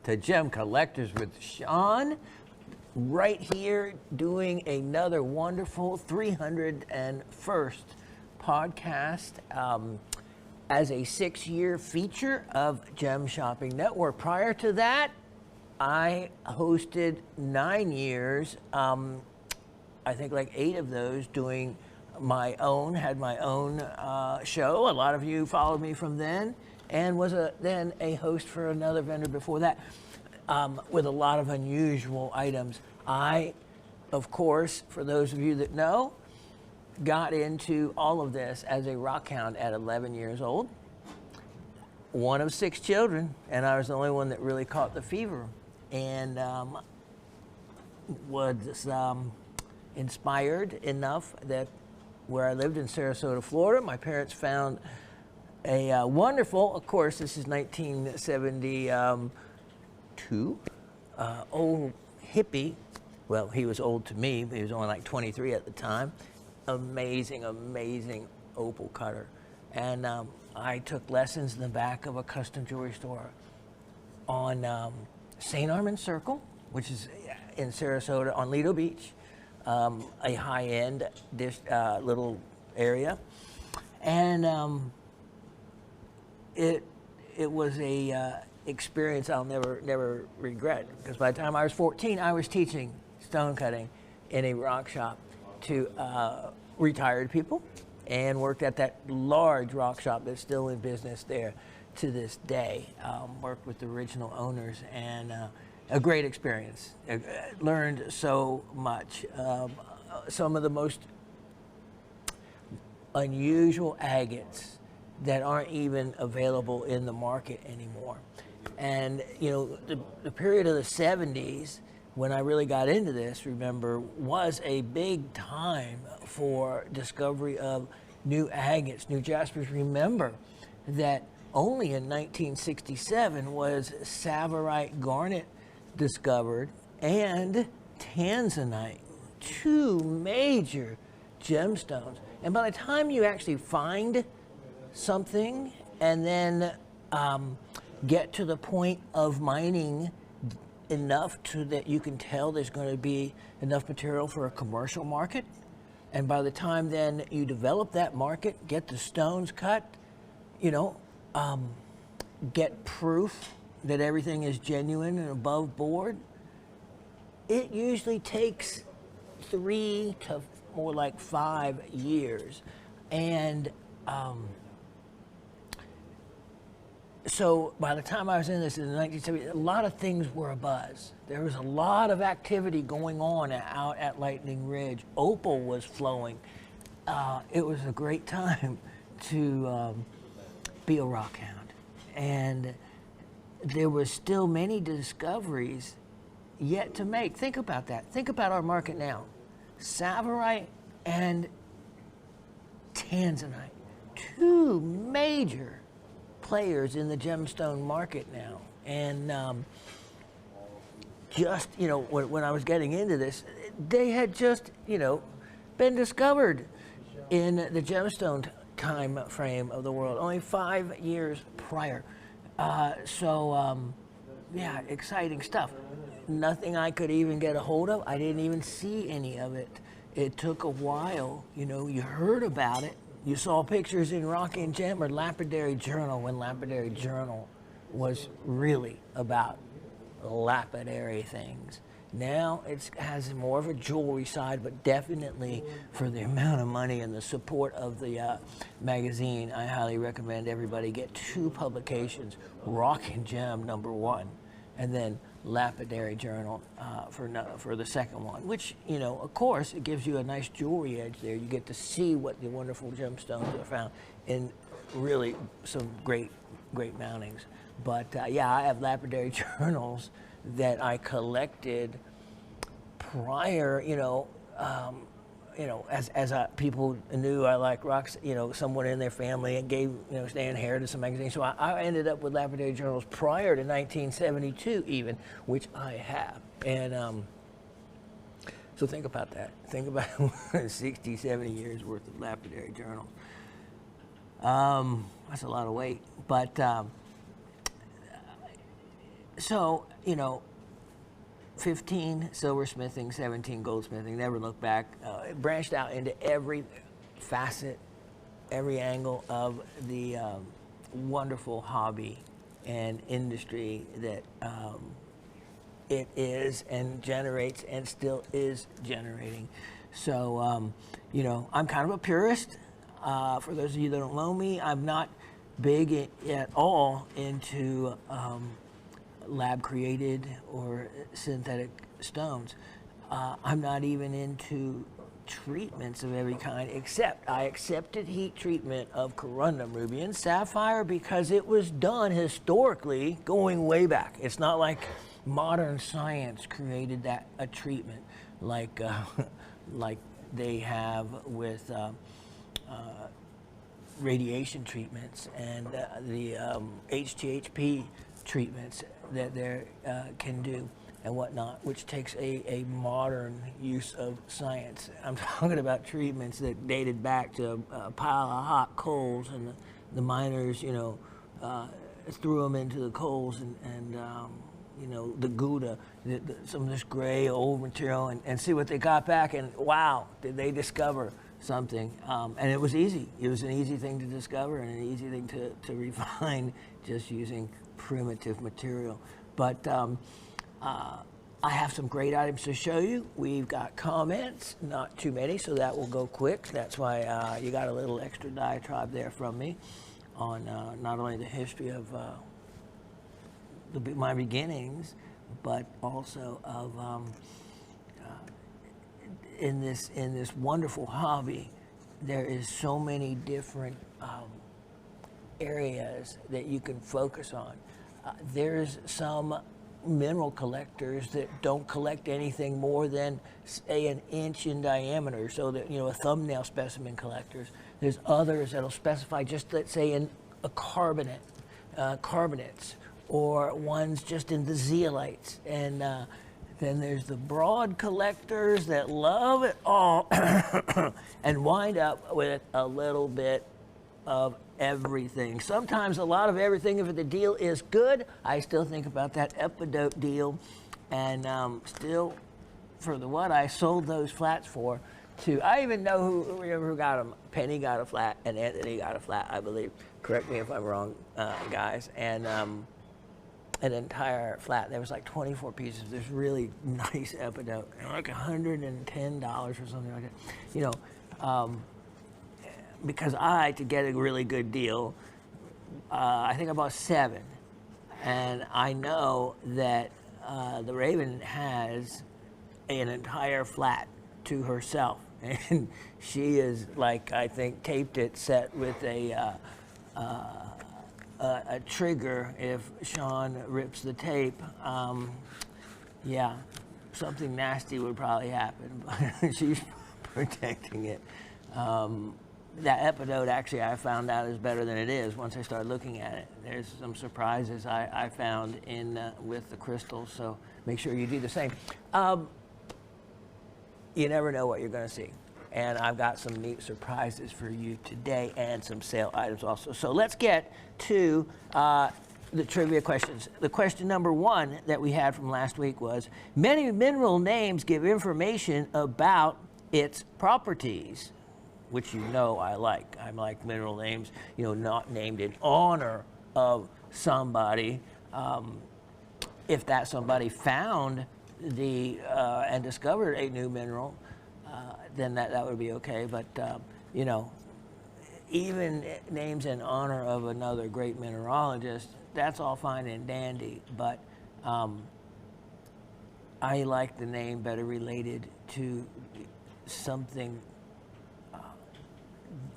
to Gem Collectors with Shawn, right here doing another wonderful 301st podcast as a 6-year feature of Gem Shopping Network. Prior to that, I hosted 9 years, I think like 8 of those doing had my own show. A lot of you followed me from then, and was then a host for another vendor before that, with a lot of unusual items. I, of course, for those of you that know, got into all of this as a rock hound at 11 years old. One of 6 children, and I was the only one that really caught the fever, and was inspired enough that where I lived in Sarasota, Florida, my parents found a wonderful, of course, this is 1972, old hippie. Well, he was old to me, but he was only like 23 at the time. Amazing, amazing opal cutter. And I took lessons in the back of a custom jewelry store on St. Armand Circle, which is in Sarasota on Lido Beach. A high-end little area, and it was a experience I'll never regret, because by the time I was 14, I was teaching stone cutting in a rock shop to retired people, and worked at that large rock shop that's still in business there to this day. Worked with the original owners, and a great experience. Learned so much. Some of the most unusual agates that aren't even available in the market anymore. And you know, the period of the 70s, when I really got into this, remember, was a big time for discovery of new agates, new jaspers. Remember that only in 1967 was Savorite garnet discovered, and tanzanite, 2 major gemstones. And by the time you actually find something and then get to the point of mining enough so that you can tell there's going to be enough material for a commercial market, and by the time then you develop that market, get the stones cut, you know, get proof that everything is genuine and above board, it usually takes 3 to more like 5 years. And so by the time I was in this in the 1970s, a lot of things were abuzz. There was a lot of activity going on out at Lightning Ridge. Opal was flowing. It was a great time to be a rock hound. And there were still many discoveries yet to make. Think about that. Think about our market now. Savorite and tanzanite, 2 major players in the gemstone market now. And just, you know, when I was getting into this, they had just, you know, been discovered in the gemstone time frame of the world, only 5 years prior. Yeah, exciting stuff. Nothing I could even get a hold of. I didn't even see any of it. It took a while. You know, you heard about it. You saw pictures in Rock and Gem or Lapidary Journal, when Lapidary Journal was really about lapidary things. Now it has more of a jewelry side, but definitely for the amount of money and the support of the magazine, I highly recommend everybody get 2 publications, Rock and Gem #1, and then Lapidary Journal for the second one, which, you know, of course, it gives you a nice jewelry edge there. You get to see what the wonderful gemstones are found in really some great mountings. But yeah, I have Lapidary Journals that I collected prior, as people knew I like rocks, someone in their family and gave, they inherited some magazines. So I ended up with Lapidary Journals prior to 1972 even, which I have. And so think about that. Think about 60, 70 years worth of Lapidary Journals. That's a lot of weight. But So, you know, 15 silversmithing, 17 goldsmithing, never looked back. It branched out into every facet, every angle of the wonderful hobby and industry that it is and generates and still is generating. So, you know, I'm kind of a purist. For those of you that don't know me, I'm not big at all into lab created or synthetic stones. I'm not even into treatments of every kind, except I accepted heat treatment of corundum ruby and sapphire because it was done historically going way back. It's not like modern science created that a treatment like like they have with radiation treatments and the HTHP treatments that they can do and whatnot, which takes a modern use of science. I'm talking about treatments that dated back to a pile of hot coals, and the miners, you know, threw them into the coals and you know, the Gouda, some of this gray old material, and see what they got back, and wow, did they discover something. And it was easy. It was an easy thing to discover and an easy thing to refine just using primitive material. But I have some great items to show you. We've got comments, not too many, so that will go quick. That's why you got a little extra diatribe there from me on not only the history of my beginnings, but also of in this wonderful hobby. There is so many different areas that you can focus on. There's some mineral collectors that don't collect anything more than, say, an inch in diameter, so that, you know, a thumbnail specimen collectors. There's others that'll specify just, let's say, in a carbonate, carbonates, or ones just in the zeolites. And then there's the broad collectors that love it all and wind up with a little bit of everything. Sometimes a lot of everything. If the deal is good, I still think about that epidote deal, and still, for the what I sold those flats for, to, I even know who got them. Penny got a flat, and Anthony got a flat, I believe. Correct me if I'm wrong, guys. And an entire flat. There was like 24 pieces. This really nice epidote, like $110 or something like that. You know, because to get a really good deal, I think I bought 7, and I know that the Raven has an entire flat to herself, and she is, like, I think taped it set with a trigger if Shawn rips the tape. Yeah, something nasty would probably happen, but she's protecting it. That epidote, actually, I found out is better than it is once I started looking at it. There's some surprises I found in with the crystals, so make sure you do the same. You never know what you're going to see. And I've got some neat surprises for you today and some sale items also. So let's get to the trivia questions. The question number 1 that we had from last week was, many mineral names give information about its properties, which you know I like. I like mineral names, you know, not named in honor of somebody. If that somebody found and discovered a new mineral, then that would be okay. But, you know, even names in honor of another great mineralogist, that's all fine and dandy. But I like the name better related to something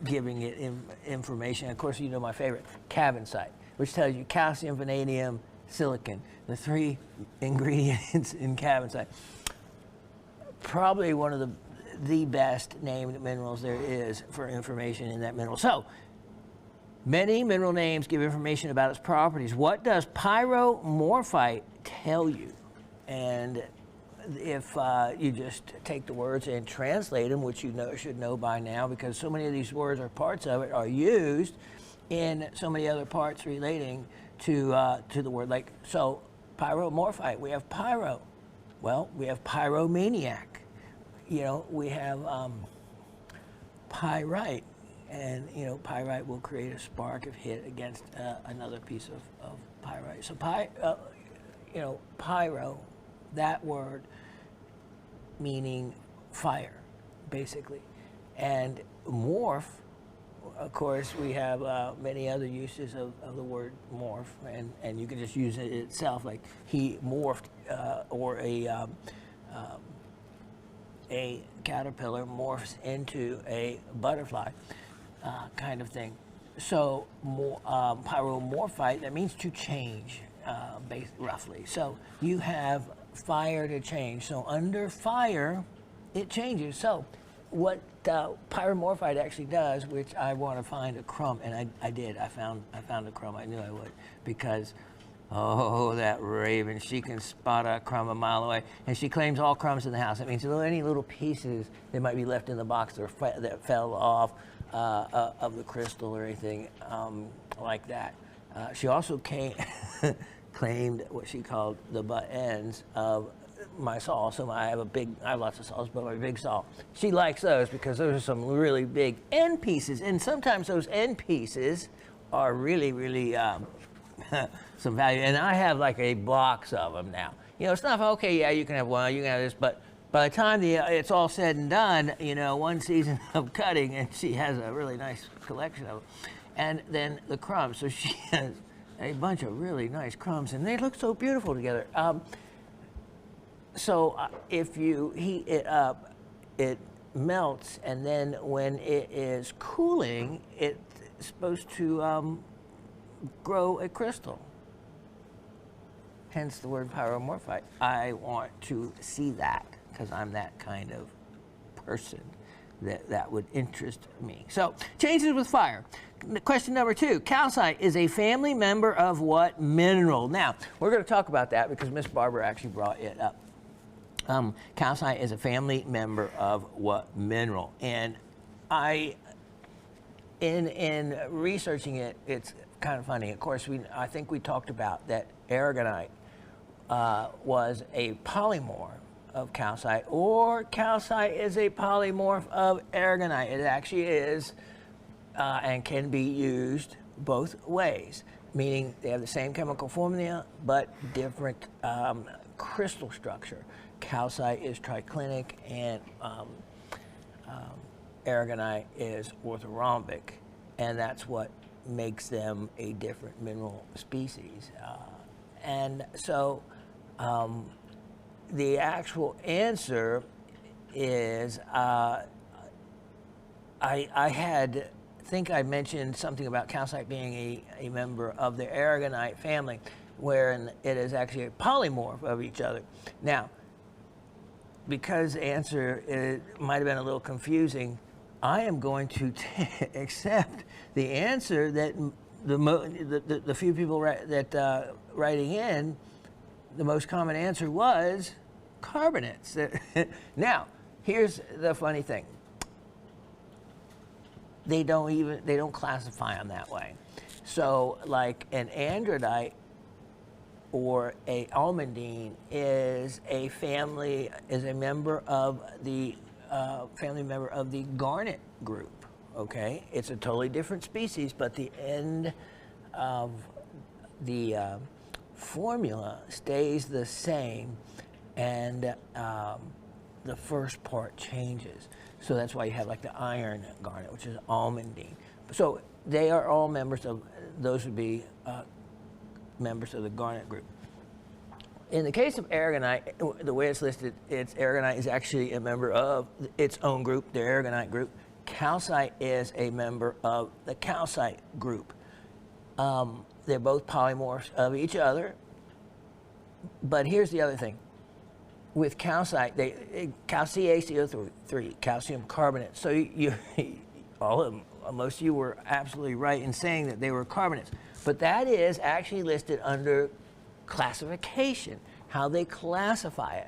giving it information. Of course, you know my favorite, cavensite, which tells you calcium, vanadium, silicon, the 3 ingredients in cavensite. Probably one of the best named minerals there is for information in that mineral. So, many mineral names give information about its properties. What does pyromorphite tell you? And if you just take the words and translate them, which you should know by now, because so many of these words or parts of it are used in so many other parts relating to the word. Like, so pyromorphite. We have pyro. Well, we have pyromaniac. You know, we have pyrite. And, you know, pyrite will create a spark if hit against another piece of pyrite. So, you know, pyro, that word meaning fire, basically. And morph, of course, we have many other uses of the word morph, and you can just use it itself, like he morphed, or a caterpillar morphs into a butterfly, kind of thing. So pyromorphite, that means to change, roughly. So you have fire to change. So under fire, it changes. So what pyromorphite actually does, which I want to find a crumb, and I did. I found a crumb. I knew I would, because oh, that raven, she can spot a crumb a mile away, and she claims all crumbs in the house. That means any little pieces that might be left in the box that fell off of the crystal or anything like that. She also claimed what she called the butt ends of my saw. So I have lots of saws, but my big saw, she likes those because those are some really big end pieces, and sometimes those end pieces are really, really some value. And I have like a box of them now. You know, it's not okay. Yeah, you can have one, you can have this, but by the time it's all said and done, you know, one season of cutting, and she has a really nice collection of them. And then the crumbs. So she has a bunch of really nice crumbs, and they look so beautiful together. So if you heat it up, it melts, and then when it is cooling, it's supposed to grow a crystal. Hence the word pyromorphite. I want to see that, because I'm that kind of person that would interest me. So, changes with fire. Question number 2, calcite is a family member of what mineral? Now, we're going to talk about that because Miss Barbara actually brought it up. Calcite is a family member of what mineral? And in researching it, it's kind of funny. Of course, I think we talked about that aragonite was a polymorph of calcite, or calcite is a polymorph of aragonite. It actually is and can be used both ways, meaning they have the same chemical formula but different crystal structure. Calcite is triclinic, and aragonite is orthorhombic, and that's what makes them a different mineral species. And so the actual answer is, I think I mentioned something about calcite being a member of the aragonite family, wherein it is actually a polymorph of each other. Now, because the answer might have been a little confusing, I am going to accept the answer that the few people writing in, the most common answer was carbonates. Now, here's the funny thing. They don't classify them that way. So, like an andradite or a almandine is a member of the garnet group. Okay, it's a totally different species, but the end of the formula stays the same, and the first part changes. So that's why you have like the iron garnet, which is almandine. So they are all members of, those would be members of the garnet group. In the case of aragonite, the way it's listed, aragonite is actually a member of its own group, the aragonite group. Calcite is a member of the calcite group. They're both polymorphs of each other. But here's the other thing. With calcite, CaCaCO3, calcium carbonate. So most of you were absolutely right in saying that they were carbonates. But that is actually listed under classification, how they classify it.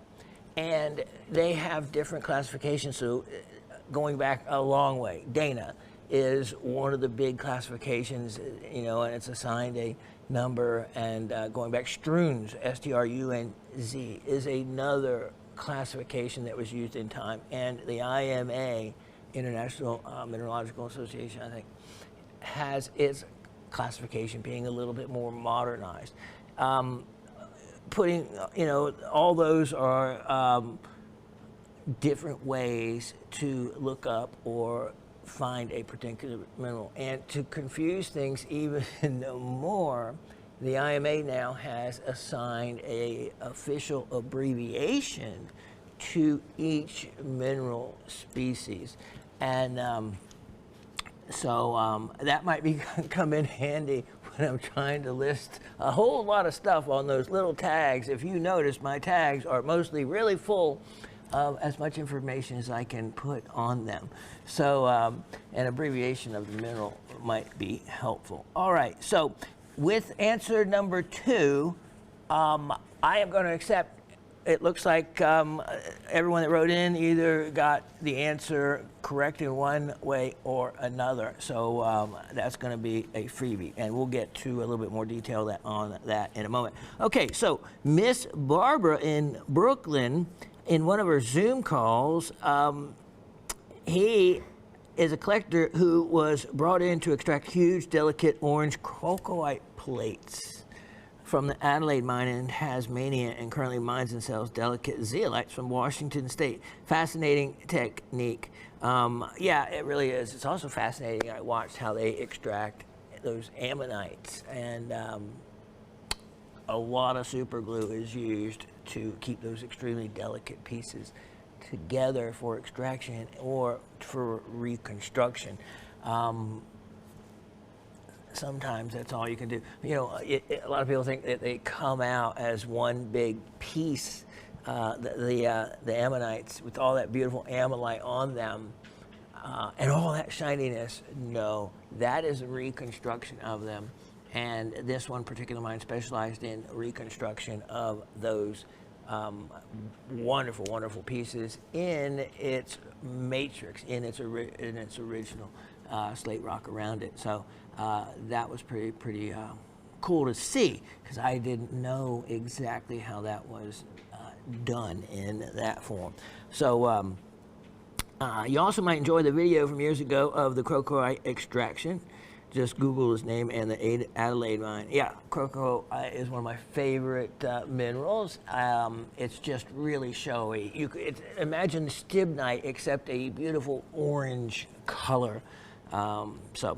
And they have different classifications. So going back a long way, Dana is one of the big classifications, you know, and it's assigned number, and going back, Strunz, S-T-R-U-N-Z, is another classification that was used in time, and the IMA, International Mineralogical Association, I think, has its classification being a little bit more modernized. Putting, all those are different ways to look up or find a particular mineral. And to confuse things even more, the IMA now has assigned an official abbreviation to each mineral species. And so that might come in handy when I'm trying to list a whole lot of stuff on those little tags. If you notice, my tags are mostly really full of as much information as I can put on them. So an abbreviation of the mineral might be helpful. All right, so with answer number 2, I am going to accept. It looks like everyone that wrote in either got the answer correct in one way or another. So that's going to be a freebie, and we'll get to a little bit more detail on that in a moment. Okay, so Miss Barbara in Brooklyn, in one of her Zoom calls, he is a collector who was brought in to extract huge, delicate orange crocoite plates from the Adelaide mine in Tasmania, and currently mines and sells delicate zeolites from Washington State. Fascinating technique. Yeah, it really is. It's also fascinating. I watched how they extract those ammonites, and a lot of super glue is used to keep those extremely delicate pieces together for extraction or for reconstruction. Sometimes that's all you can do. A lot of people think that they come out as one big piece, the ammonites with all that beautiful ammonite on them, and all that shininess. No, that is a reconstruction of them. And this one particular mine specialized in reconstruction of those wonderful, wonderful pieces in its matrix, in its original slate rock around it. So that was pretty cool to see, because I didn't know exactly how that was done in that form. So you also might enjoy the video from years ago of the crocoite extraction. Just Google his name and the Adelaide mine. Yeah, crocoite is one of my favorite minerals. It's just really showy. Imagine stibnite, except a beautiful orange color. So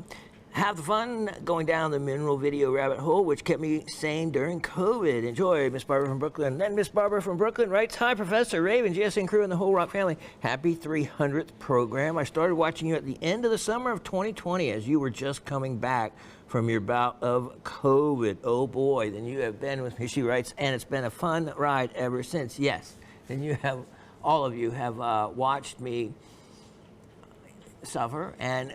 have the fun going down the mineral video rabbit hole, which kept me sane during COVID. Enjoy, Miss Barbara from Brooklyn. Then Miss Barbara from Brooklyn writes, "Hi, Professor Raven, GSN crew, and the whole Rock family. Happy 300th program. I started watching you at the end of the summer of 2020 as you were just coming back from your bout of COVID. Oh boy, then you have been with me," she writes, "and it's been a fun ride ever since." Yes, then all of you have watched me suffer, and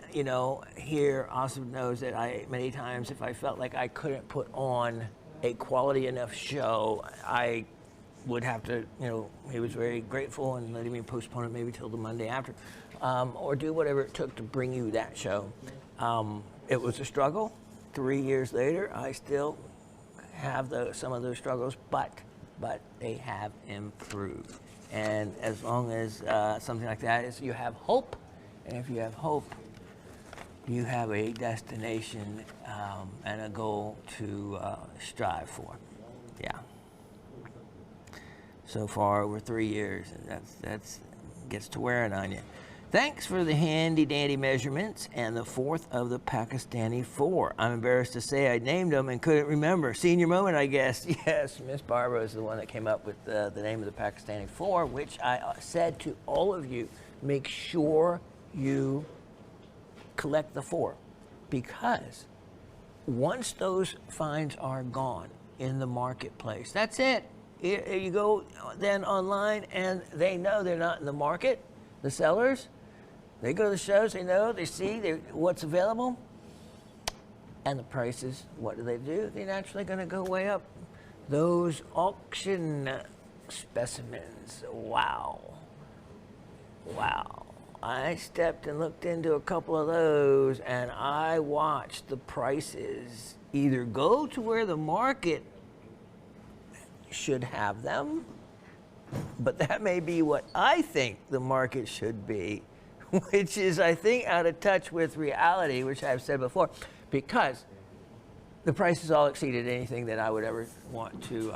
here also knows that many times, if I felt like I couldn't put on a quality enough show, I would have to, he was very grateful and letting me postpone it maybe till the Monday after, or do whatever it took to bring you that show. It was a struggle. 3 years later, I still have some of those struggles, but they have improved. And as long as something like that is, you have hope. And if you have hope, you have a destination and a goal to strive for. Yeah. So far, over 3 years, and that's gets to wearing on you. Thanks for the handy dandy measurements and the fourth of the Pakistani 4. I'm embarrassed to say I named them and couldn't remember. Senior moment, I guess. Yes, Miss Barbara is the one that came up with the name of the Pakistani 4, which I said to all of you, make sure you collect the 4, because once those finds are gone in the marketplace, that's it. You go then online and they know they're not in the market. The sellers, they go to the shows, they see what's available, and the prices, what do? They're naturally going to go way up. Those auction specimens, wow. I stepped and looked into a couple of those, and I watched the prices either go to where the market should have them, but that may be what I think the market should be, which is, I think, out of touch with reality, which I've said before, because the prices all exceeded anything that I would ever want to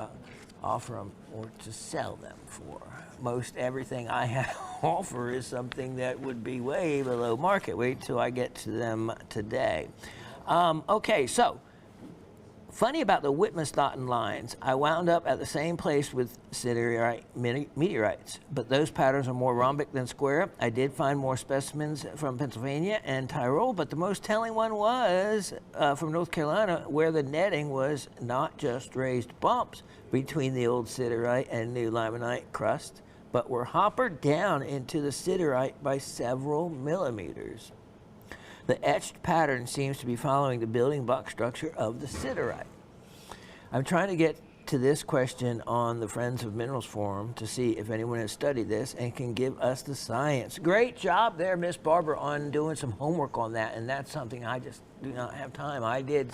offer them or to sell them for. Most everything I have to offer is something that would be way below market. Wait till I get to them today. Okay, so funny about the Wittgenstein lines, I wound up at the same place with siderite meteorites, but those patterns are more rhombic than square. I did find more specimens from Pennsylvania and Tyrol, but the most telling one was from North Carolina, where the netting was not just raised bumps between the old siderite and new limonite crust, but were hoppered down into the siderite by several millimeters. The etched pattern seems to be following the building block structure of the siderite. I'm trying to get to this question on the Friends of Minerals forum to see if anyone has studied this and can give us the science. Great job there, Miss Barbara, on doing some homework on that, and that's something I just do not have time. I did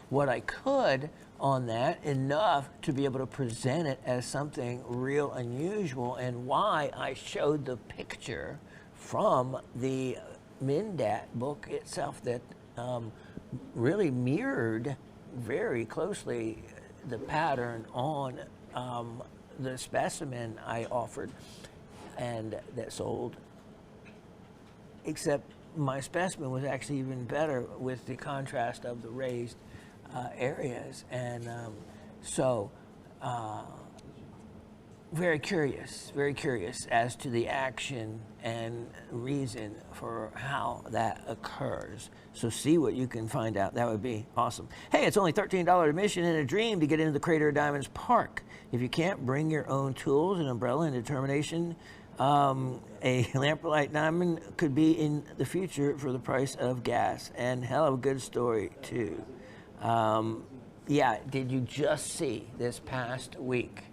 what I could on that, enough to be able to present it as something real unusual, and why I showed the picture from the Mindat book itself that really mirrored very closely the pattern on the specimen I offered and that sold, except my specimen was actually even better with the contrast of the raised areas. And so very curious as to the action and reason for how that occurs. So see what you can find out. That would be awesome. Hey, it's only $13 admission and a dream to get into the Crater of Diamonds Park. If you can't bring your own tools, an umbrella, and determination, a lamprolite diamond could be in the future for the price of gas. And hell of a good story, too. Yeah, did you just see this past week?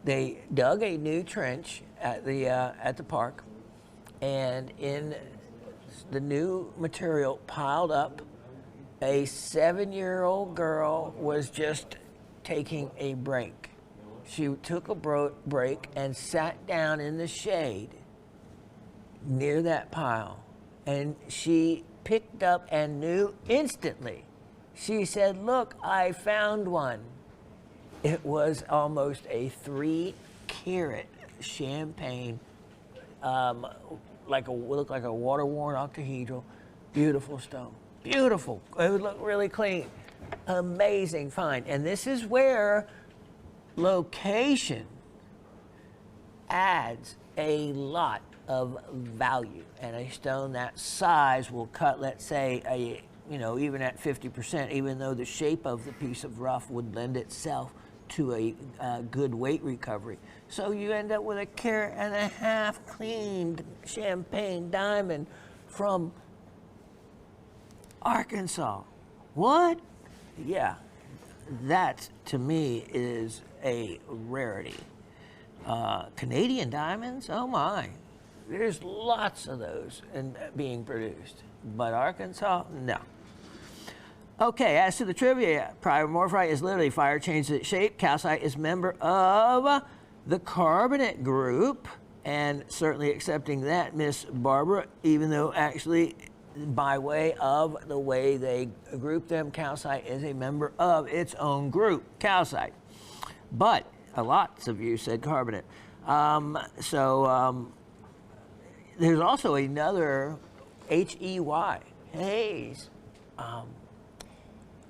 They dug a new trench at the park, and in the new material piled up, a 7-year-old girl was just taking a break. She took a break and sat down in the shade near that pile, and she picked up and knew instantly. She said, "Look, I found one." It was almost a 3-carat champagne, looked like a water-worn octahedral. Beautiful stone, beautiful. It would look really clean, amazing find. And this is where location adds a lot of value. And a stone that size will cut, let's say, even at 50%, even though the shape of the piece of rough would lend itself to a good weight recovery. So you end up with a 1.5 carat cleaned champagne diamond from Arkansas. What? Yeah, that to me is a rarity. Canadian diamonds, oh my. There's lots of those being produced, but Arkansas, no. Okay, as to the trivia, pyromorphite is literally fire changes its shape. Calcite is a member of the carbonate group, and certainly accepting that, Miss Barbara, even though actually by way of the way they group them, calcite is a member of its own group, calcite. But lots of you said carbonate. There's also another HEY, Hayes,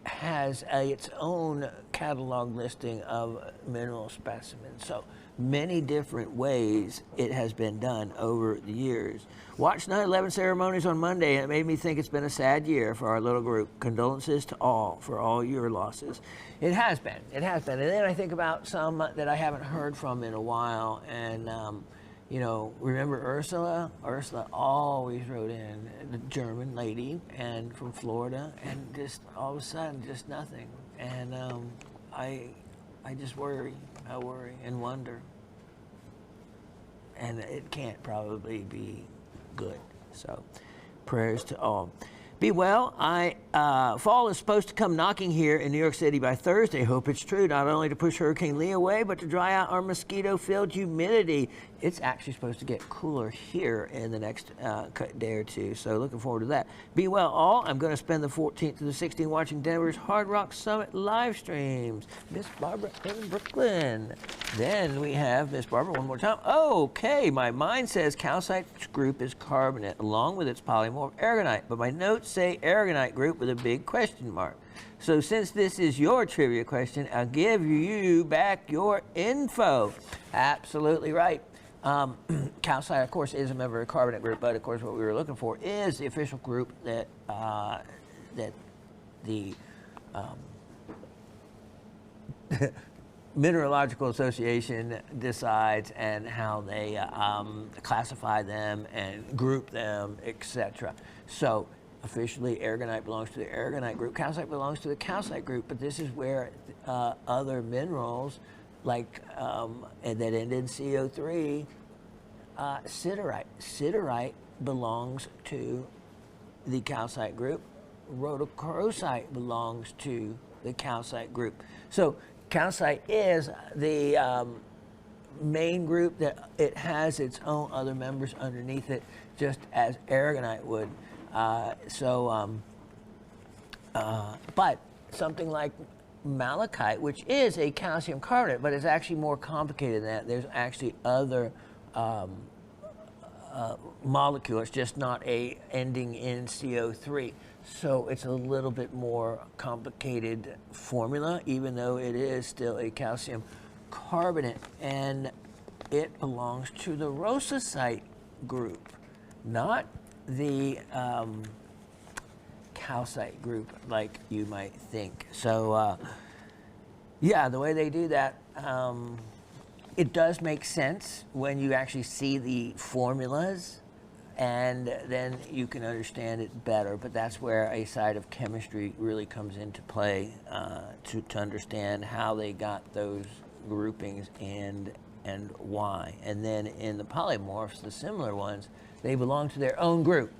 has its own catalog listing of mineral specimens. So many different ways it has been done over the years. Watched 9/11 ceremonies on Monday, and it made me think it's been a sad year for our little group. Condolences to all for all your losses. It has been. And then I think about some that I haven't heard from in a while, and remember Ursula? Ursula always wrote in, the German lady, and from Florida, and just all of a sudden, just nothing. And I just worry. I worry and wonder. And it can't probably be good. So prayers to all. Be well. Fall is supposed to come knocking here in New York City by Thursday. Hope it's true, not only to push Hurricane Lee away, but to dry out our mosquito-filled humidity. It's actually supposed to get cooler here in the next day or two, so looking forward to that. Be well, all. I'm going to spend the 14th to the 16th watching Denver's Hard Rock Summit live streams. Miss Barbara in Brooklyn. Then we have Miss Barbara one more time. Okay, my mind says calcite group is carbonate, along with its polymorph aragonite, but my notes say aragonite group with a big question mark. So since this is your trivia question, I'll give you back your info. Absolutely right. Calcite, of course, is a member of the carbonate group, but of course what we were looking for is the official group that the Mineralogical Association decides and how they classify them and group them, etc. So officially, aragonite belongs to the aragonite group. Calcite belongs to the calcite group, but this is where other minerals, like and that end in CO3, siderite. Siderite belongs to the calcite group. Rhodochrosite belongs to the calcite group. So calcite is the main group that it has its own other members underneath it, just as aragonite would. But something like malachite, which is a calcium carbonate, but it's actually more complicated than that. There's actually other molecules, just not a ending in CO3. So it's a little bit more complicated formula, even though it is still a calcium carbonate, and it belongs to the rosacite group, not the calcite group like you might think. So yeah, the way they do that, it does make sense when you actually see the formulas, and then you can understand it better. But that's where a side of chemistry really comes into play, to understand how they got those groupings and why. And then in the polymorphs, the similar ones, they belong to their own group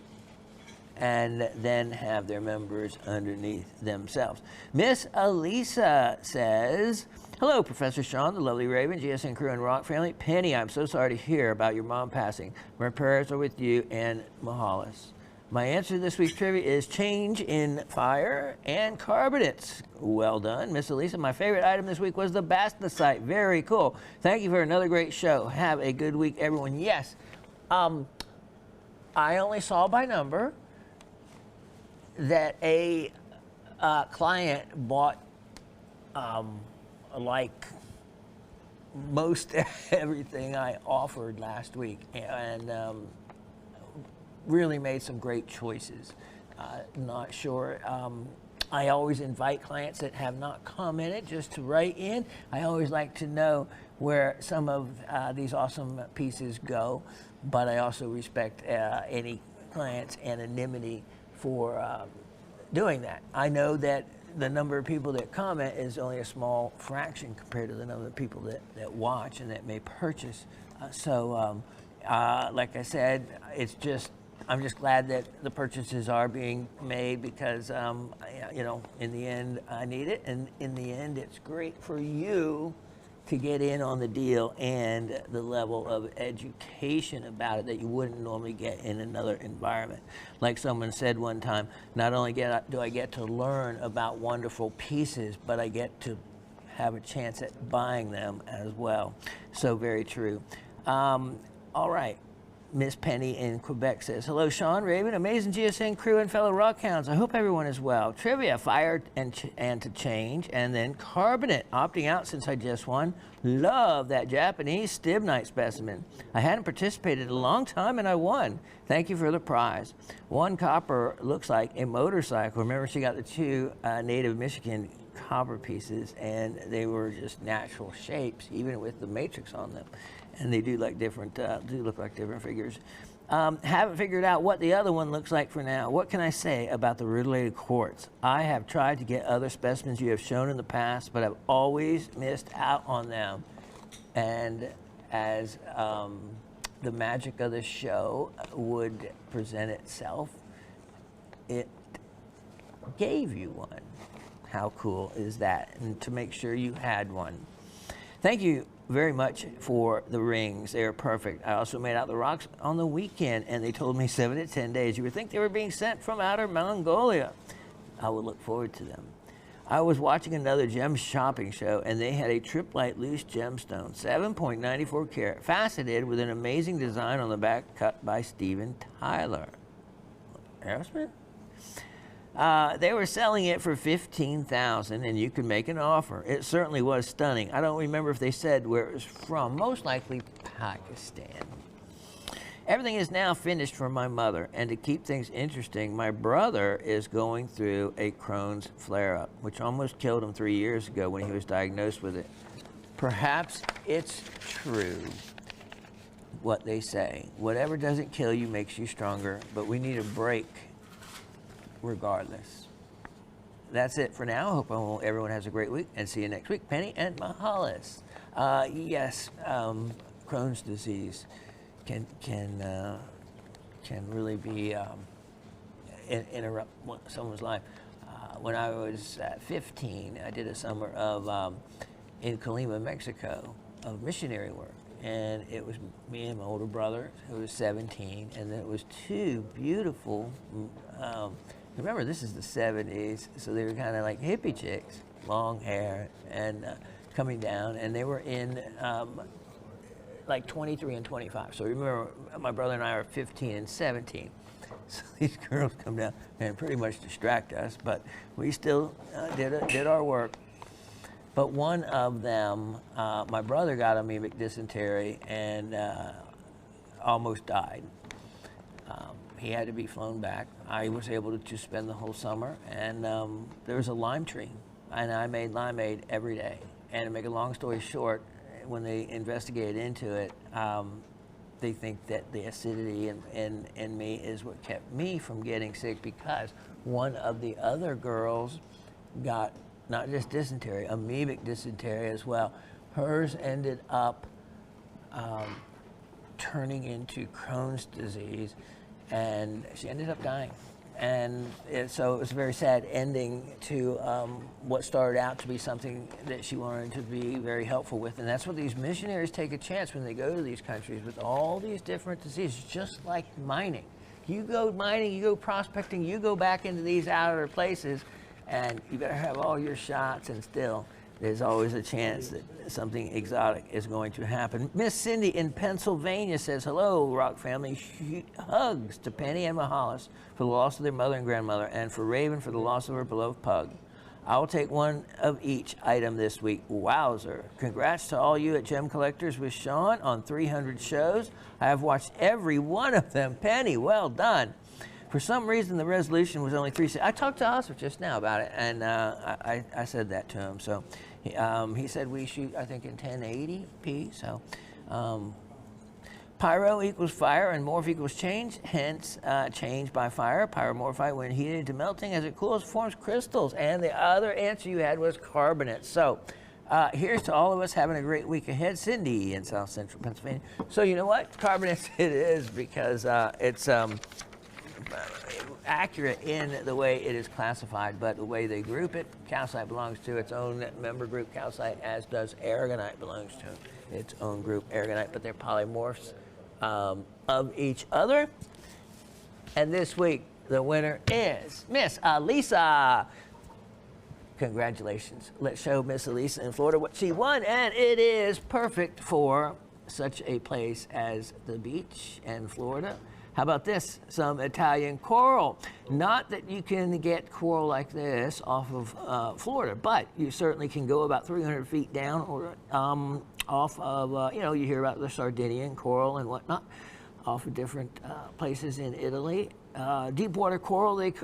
and then have their members underneath themselves. Miss Elisa says, hello, Professor Shawn, the lovely Raven, GSN crew, and Rock family. Penny, I'm so sorry to hear about your mom passing. My prayers are with you and Mahalis. My answer to this week's trivia is change in fire and carbonates. Well done, Miss Elisa. My favorite item this week was the bastnasite. Very cool. Thank you for another great show. Have a good week, everyone. Yes, I only saw by number that a client bought like most everything I offered last week, and really made some great choices. Not sure. I always invite clients that have not commented just to write in. I always like to know where some of these awesome pieces go, but I also respect any client's anonymity for doing that. I know that the number of people that comment is only a small fraction compared to the number of people that watch and that may purchase. Like I said, I'm just glad that the purchases are being made, because in the end I need it, and in the end it's great for you to get in on the deal and the level of education about it that you wouldn't normally get in another environment. Like someone said one time, not only do I get to learn about wonderful pieces, but I get to have a chance at buying them as well. So very true. All right. Miss Penny in Quebec says, hello, Shawn, Raven, amazing GSN crew and fellow rockhounds. I hope everyone is well. Trivia, fire and to change, and then carbonate, opting out since I just won. Love that Japanese stibnite specimen. I hadn't participated in a long time and I won. Thank you for the prize. 1 copper looks like a motorcycle. Remember, she got the 2 native Michigan copper pieces, and they were just natural shapes, even with the matrix on them. And they do look like different figures. Haven't figured out what the other one looks like for now. What can I say about the rutilated quartz? I have tried to get other specimens you have shown in the past, but I've always missed out on them. And as the magic of the show would present itself, it gave you one. How cool is that? And to make sure you had one. Thank you very much for the rings. They are perfect. I also made out the rocks on the weekend, and they told me 7 to 10 days. You would think they were being sent from outer Mongolia. I would look forward to them. I was watching another gem shopping show, and they had a triplite loose gemstone, 7.94 carat, faceted with an amazing design on the back cut by Steven Tyler. Aerosmith? They were selling it for $15,000, and you could make an offer. It certainly was stunning. I don't remember if they said where it was from. Most likely Pakistan. Everything is now finished for my mother, and to keep things interesting, my brother is going through a Crohn's flare-up, which almost killed him 3 years ago when he was diagnosed with it. Perhaps it's true what they say. Whatever doesn't kill you makes you stronger, but we need a break regardless. That's it for now. I hope everyone has a great week, and see you next week. Penny and Mahalis. Yes, Crohn's disease can really be interrupt someone's life. When I was 15, I did a summer of in Colima, Mexico, of missionary work, and it was me and my older brother, who was 17, and then it was two beautiful. Remember, this is the 70s, so they were kind of like hippie chicks, long hair, and coming down, and they were in like 23 and 25. So remember, my brother and I are 15 and 17. So these girls come down and pretty much distract us, but we still did our work. But one of them, my brother got amoebic dysentery and almost died. He had to be flown back. I was able to spend the whole summer, and there was a lime tree, and I made limeade every day. And to make a long story short, when they investigated into it, they think that the acidity in me is what kept me from getting sick, because one of the other girls got not just dysentery, amoebic dysentery as well. Hers ended up turning into Crohn's disease, and she ended up dying. And so it was a very sad ending to what started out to be something that she wanted to be very helpful with. And that's what these missionaries take a chance when they go to these countries with all these different diseases, just like mining. You go mining, you go prospecting, you go back into these outer places, and you better have all your shots, and still there's always a chance that something exotic is going to happen. Miss Cindy in Pennsylvania says, hello, Rock family. Hugs to Penny and Mahalis for the loss of their mother and grandmother, and for Raven for the loss of her beloved pug. I will take one of each item this week. Wowzer. Congrats to all you at Gem Collectors with Shawn on 300 shows. I have watched every one of them. Penny, well done. For some reason, the resolution was only 3. I talked to Oscar just now about it, and I said that to him. So he said we shoot, I think, in 1080p. So pyro equals fire, and morph equals change. Hence, change by fire. Pyromorphite, when heated into melting, as it cools, forms crystals. And the other answer you had was carbonate. So here's to all of us having a great week ahead. Cindy in South Central Pennsylvania. So you know what? Carbonates it is, because it's accurate in the way it is classified, but the way they group it, calcite belongs to its own member group, calcite, as does aragonite belongs to its own group, aragonite, but they're polymorphs of each other. And this week, the winner is Miss Elisa. Congratulations. Let's show Miss Elisa in Florida what she won, and it is perfect for such a place as the beach and Florida. How about this? Some Italian coral. Not that you can get coral like this off of Florida, but you certainly can go about 300 feet down, or off of, you hear about the Sardinian coral and whatnot, off of different places in Italy. Deep water coral, they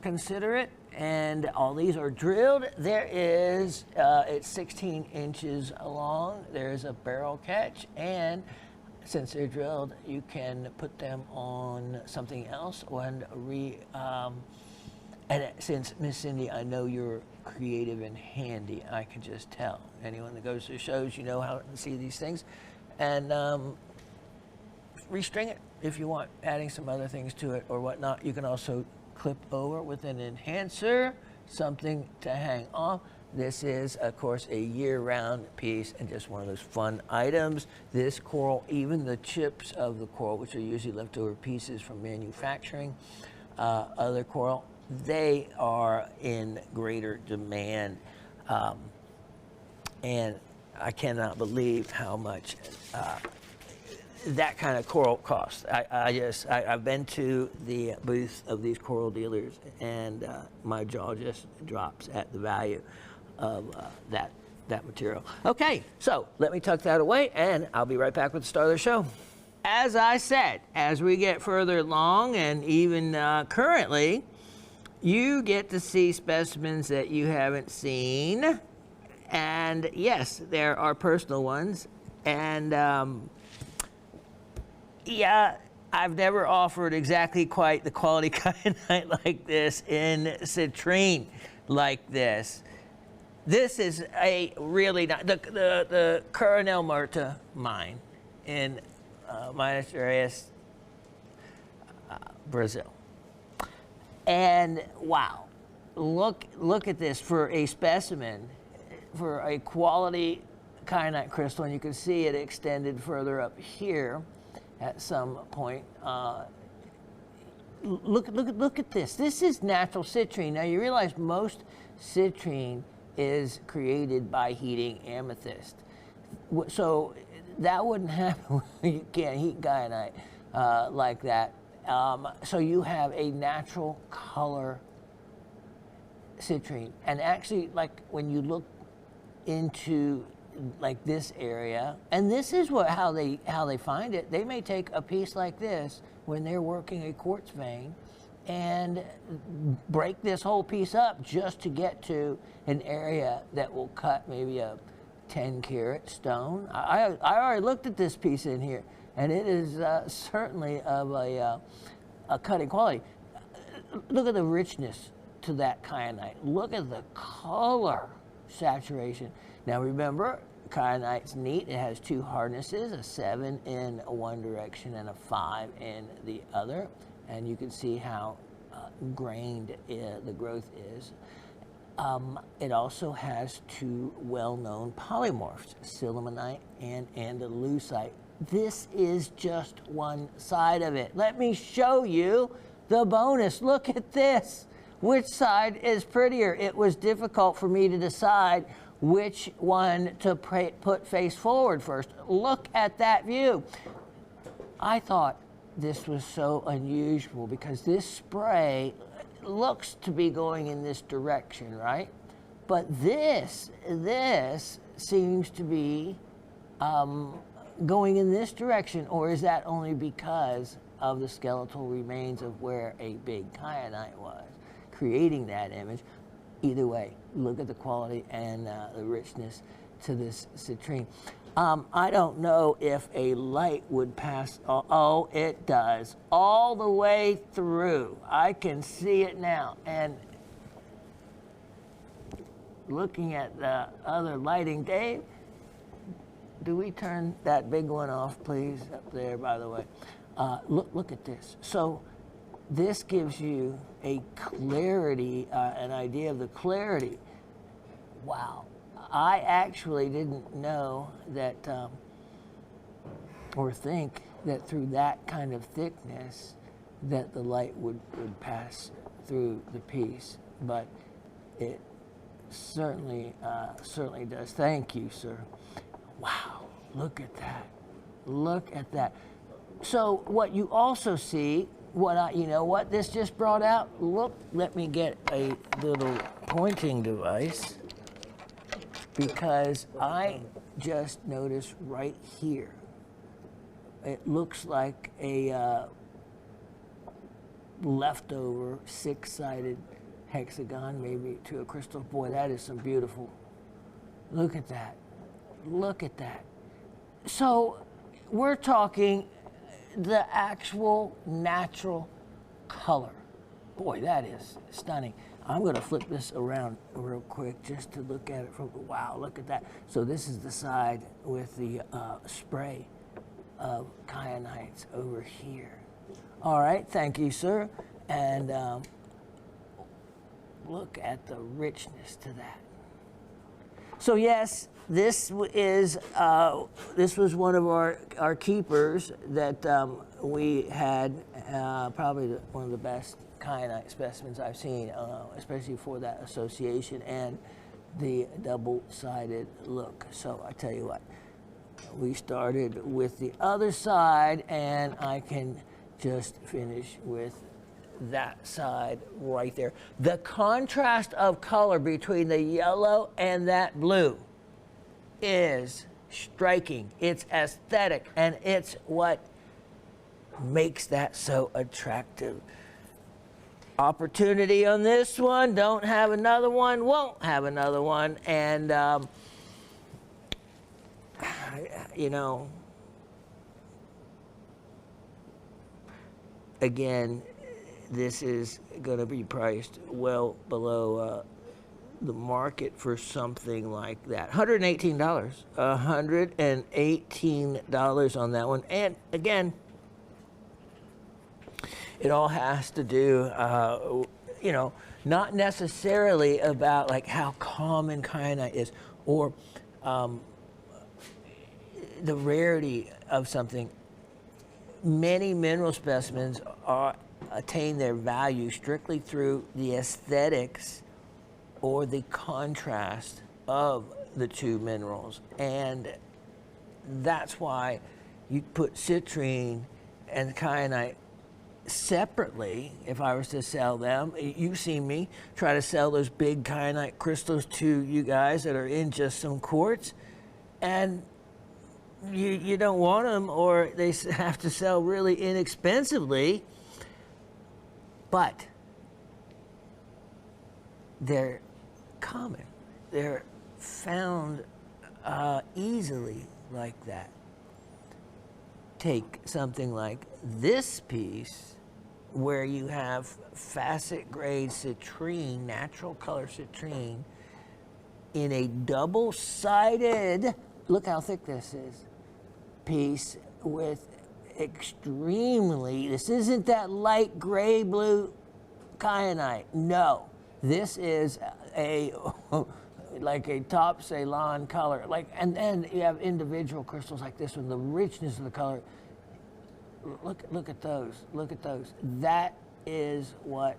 consider it, and all these are drilled. There is, it's 16 inches long. There's a barrel catch, and since they're drilled, you can put them on something else. And since, Miss Cindy, I know you're creative and handy, I can just tell. Anyone that goes to shows, you know how to see these things. And restring it if you want, adding some other things to it or whatnot. You can also clip over with an enhancer, something to hang off. This is, of course, a year-round piece and just one of those fun items. This coral, even the chips of the coral, which are usually leftover pieces from manufacturing other coral, they are in greater demand. And I cannot believe how much that kind of coral costs. I've been to the booth of these coral dealers, and my jaw just drops at the value of that material. Okay, so let me tuck that away, and I'll be right back with the star of the show. As I said, as we get further along, and even currently, you get to see specimens that you haven't seen. And yes, there are personal ones. And yeah, I've never offered exactly quite the quality kyanite like this in citrine like this. This is a really nice, the Coronel Marta mine in Minas Gerais, Brazil. And wow, look at this for a specimen, for a quality kyanite crystal, and you can see it extended further up here at some point. Look at this. This is natural citrine. Now you realize most citrine is created by heating amethyst. So that wouldn't happen. You can't heat kyanite like that. So you have a natural color citrine. And actually, like when you look into like this area, and this is how they find it. They may take a piece like this when they're working a quartz vein and break this whole piece up just to get to an area that will cut maybe a 10-carat stone. I already looked at this piece in here, and it is certainly of a cutting quality. Look at the richness to that kyanite. Look at the color saturation. Now remember, kyanite's neat. It has two hardnesses, a 7 in one direction and a 5 in the other. And you can see how grained the growth is. It also has two well-known polymorphs, sillimanite and andalusite. This is just one side of it. Let me show you the bonus. Look at this. Which side is prettier? It was difficult for me to decide which one to put face forward first. Look at that view. I thought this was so unusual because this spray looks to be going in this direction, right? But this seems to be going in this direction, or is that only because of the skeletal remains of where a big kyanite was, creating that image? Either way, look at the quality and the richness to this citrine. I don't know if a light would pass. Oh, it does. All the way through. I can see it now. And looking at the other lighting, Dave, do we turn that big one off, please? Up there, by the way. Look at this. So this gives you a clarity, an idea of the clarity. Wow. I actually didn't know that, or think that through that kind of thickness that the light would pass through the piece, but it certainly does. Thank you, sir. Wow, look at that. Look at that. So what you also see, you know what this just brought out? Look, let me get a little pointing device, because I just noticed right here, it looks like a leftover 6-sided hexagon, maybe to a crystal. Boy, that is some beautiful. Look at that. Look at that. So we're talking the actual natural color. Boy, that is stunning. I'm going to flip this around real quick just to look at it from, wow, look at that. So this is the side with the spray of kyanites over here. All right, thank you, sir. And look at the richness to that. So yes, this was one of our keepers that we had, probably one of the best kyanite specimens I've seen, especially for that association and the double-sided look. So I tell you what, we started with the other side, and I can just finish with that side right there. The contrast of color between the yellow and that blue is striking. It's aesthetic, and it's what makes that so attractive. Opportunity on this one, don't have another one, won't have another one, and you know, again, this is going to be priced well below the market for something like that. $118. $118 on that one. And again, it all has to do, you know, not necessarily about like how common kyanite is or the rarity of something. Many mineral specimens attain their value strictly through the aesthetics or the contrast of the two minerals. And that's why you put citrine and kyanite separately. If I was to sell them, you've seen me try to sell those big kyanite crystals to you guys that are in just some quartz, and you don't want them, or they have to sell really inexpensively, but they're common. They're found easily like that. Take something like this piece where you have facet grade citrine, natural color citrine, in a double-sided, look how thick this is, piece with extremely, this isn't that light gray blue kyanite. No, this is a like a top Ceylon color. Like, and then you have individual crystals like this one, the richness of the color. Look at those. Look at those. That is what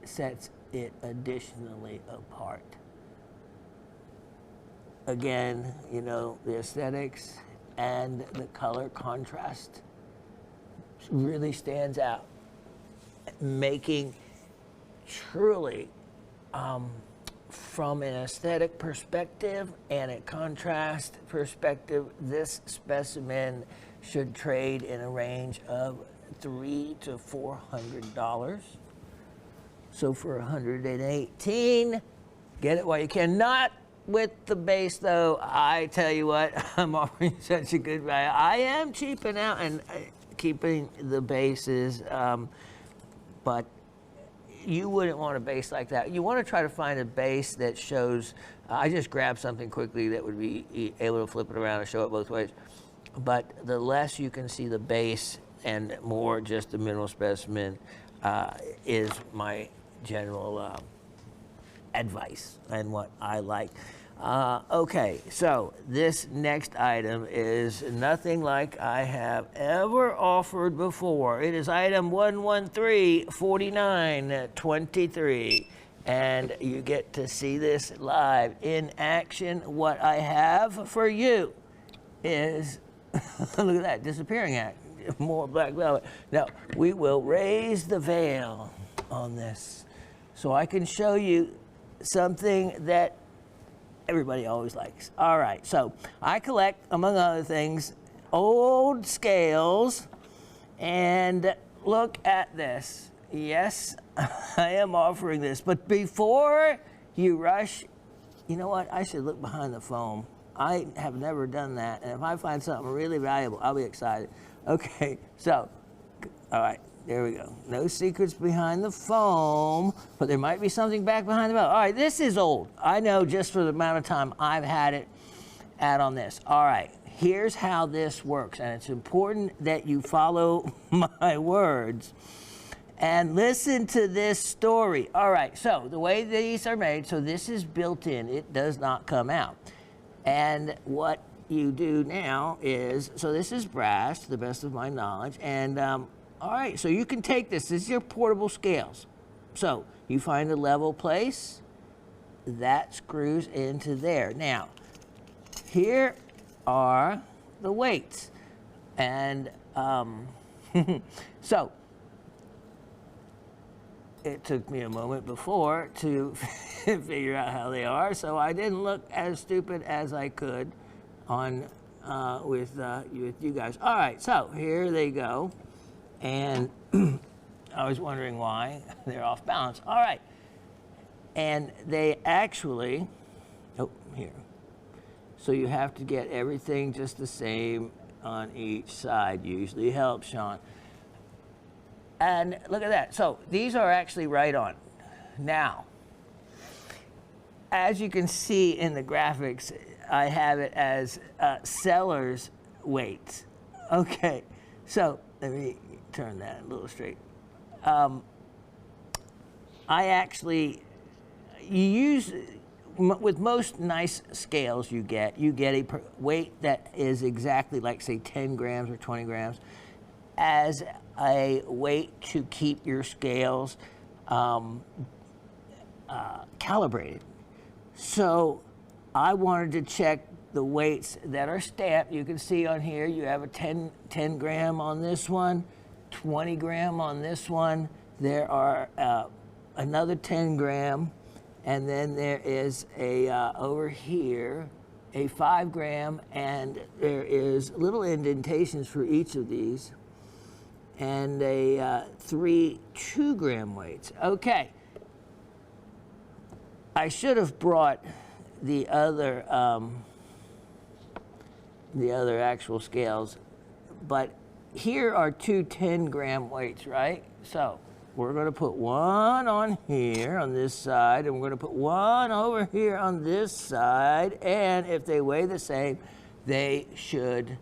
sets it additionally apart. Again, you know, the aesthetics and the color contrast really stands out, making truly, from an aesthetic perspective and a contrast perspective, this specimen should trade in a range of $300 to $400. So for 118, get it while you can. Not with the base, though. I tell you what, I'm offering such a good value. I am cheaping out and keeping the bases, but you wouldn't want a base like that. You want to try to find a base that shows, I just grabbed something quickly that would be able to flip it around and show it both ways. But the less you can see the base and more just the mineral specimen is my general advice and what I like. Okay, so this next item is nothing like I have ever offered before. It is item 1134923, and you get to see this live in action. What I have for you is look at that, disappearing act, more black velvet. Now, we will raise the veil on this so I can show you something that everybody always likes. All right, so I collect, among other things, old scales, and look at this. Yes, I am offering this, but before you rush, you know what? I should look behind the foam. I have never done that, and if I find something really valuable, I'll be excited. Okay, so, all right, there we go. No secrets behind the foam, but there might be something back behind the belt. All right, this is old. I know just for the amount of time I've had it out on this. All right, here's how this works, and it's important that you follow my words And listen to this story. All right, so the way these are made, so this is built in, it does not come out. And what you do now is, so this is brass, to the best of my knowledge, and all right, so you can take this is your portable scales. So you find a level place, that screws into there. Now, here are the weights. And so, it took me a moment before to figure out how they are, so I didn't look as stupid as I could on with you guys. All right, so here they go, and I was wondering why they're off balance. All right, and they actually, oh, here. So you have to get everything just the same on each side. Usually helps, Shawn. And look at that. So these are actually right on. Now, as you can see in the graphics, I have it as seller's weights. Okay, so let me turn that a little straight. I actually, you use, with most nice scales you get a weight that is exactly like, say, 10 grams or 20 grams as a weight to keep your scales calibrated. So I wanted to check the weights that are stamped. You can see on here you have a 10 gram on this one, 20 gram on this one. There are another 10 gram, and then there is a over here a 5 gram, and there is little indentations for each of these, and a 3 2-gram weights. Okay, I should have brought the other actual scales, but here are 2 10-gram weights, right? So we're going to put one on here on this side, and we're going to put one over here on this side, and if they weigh the same, they should,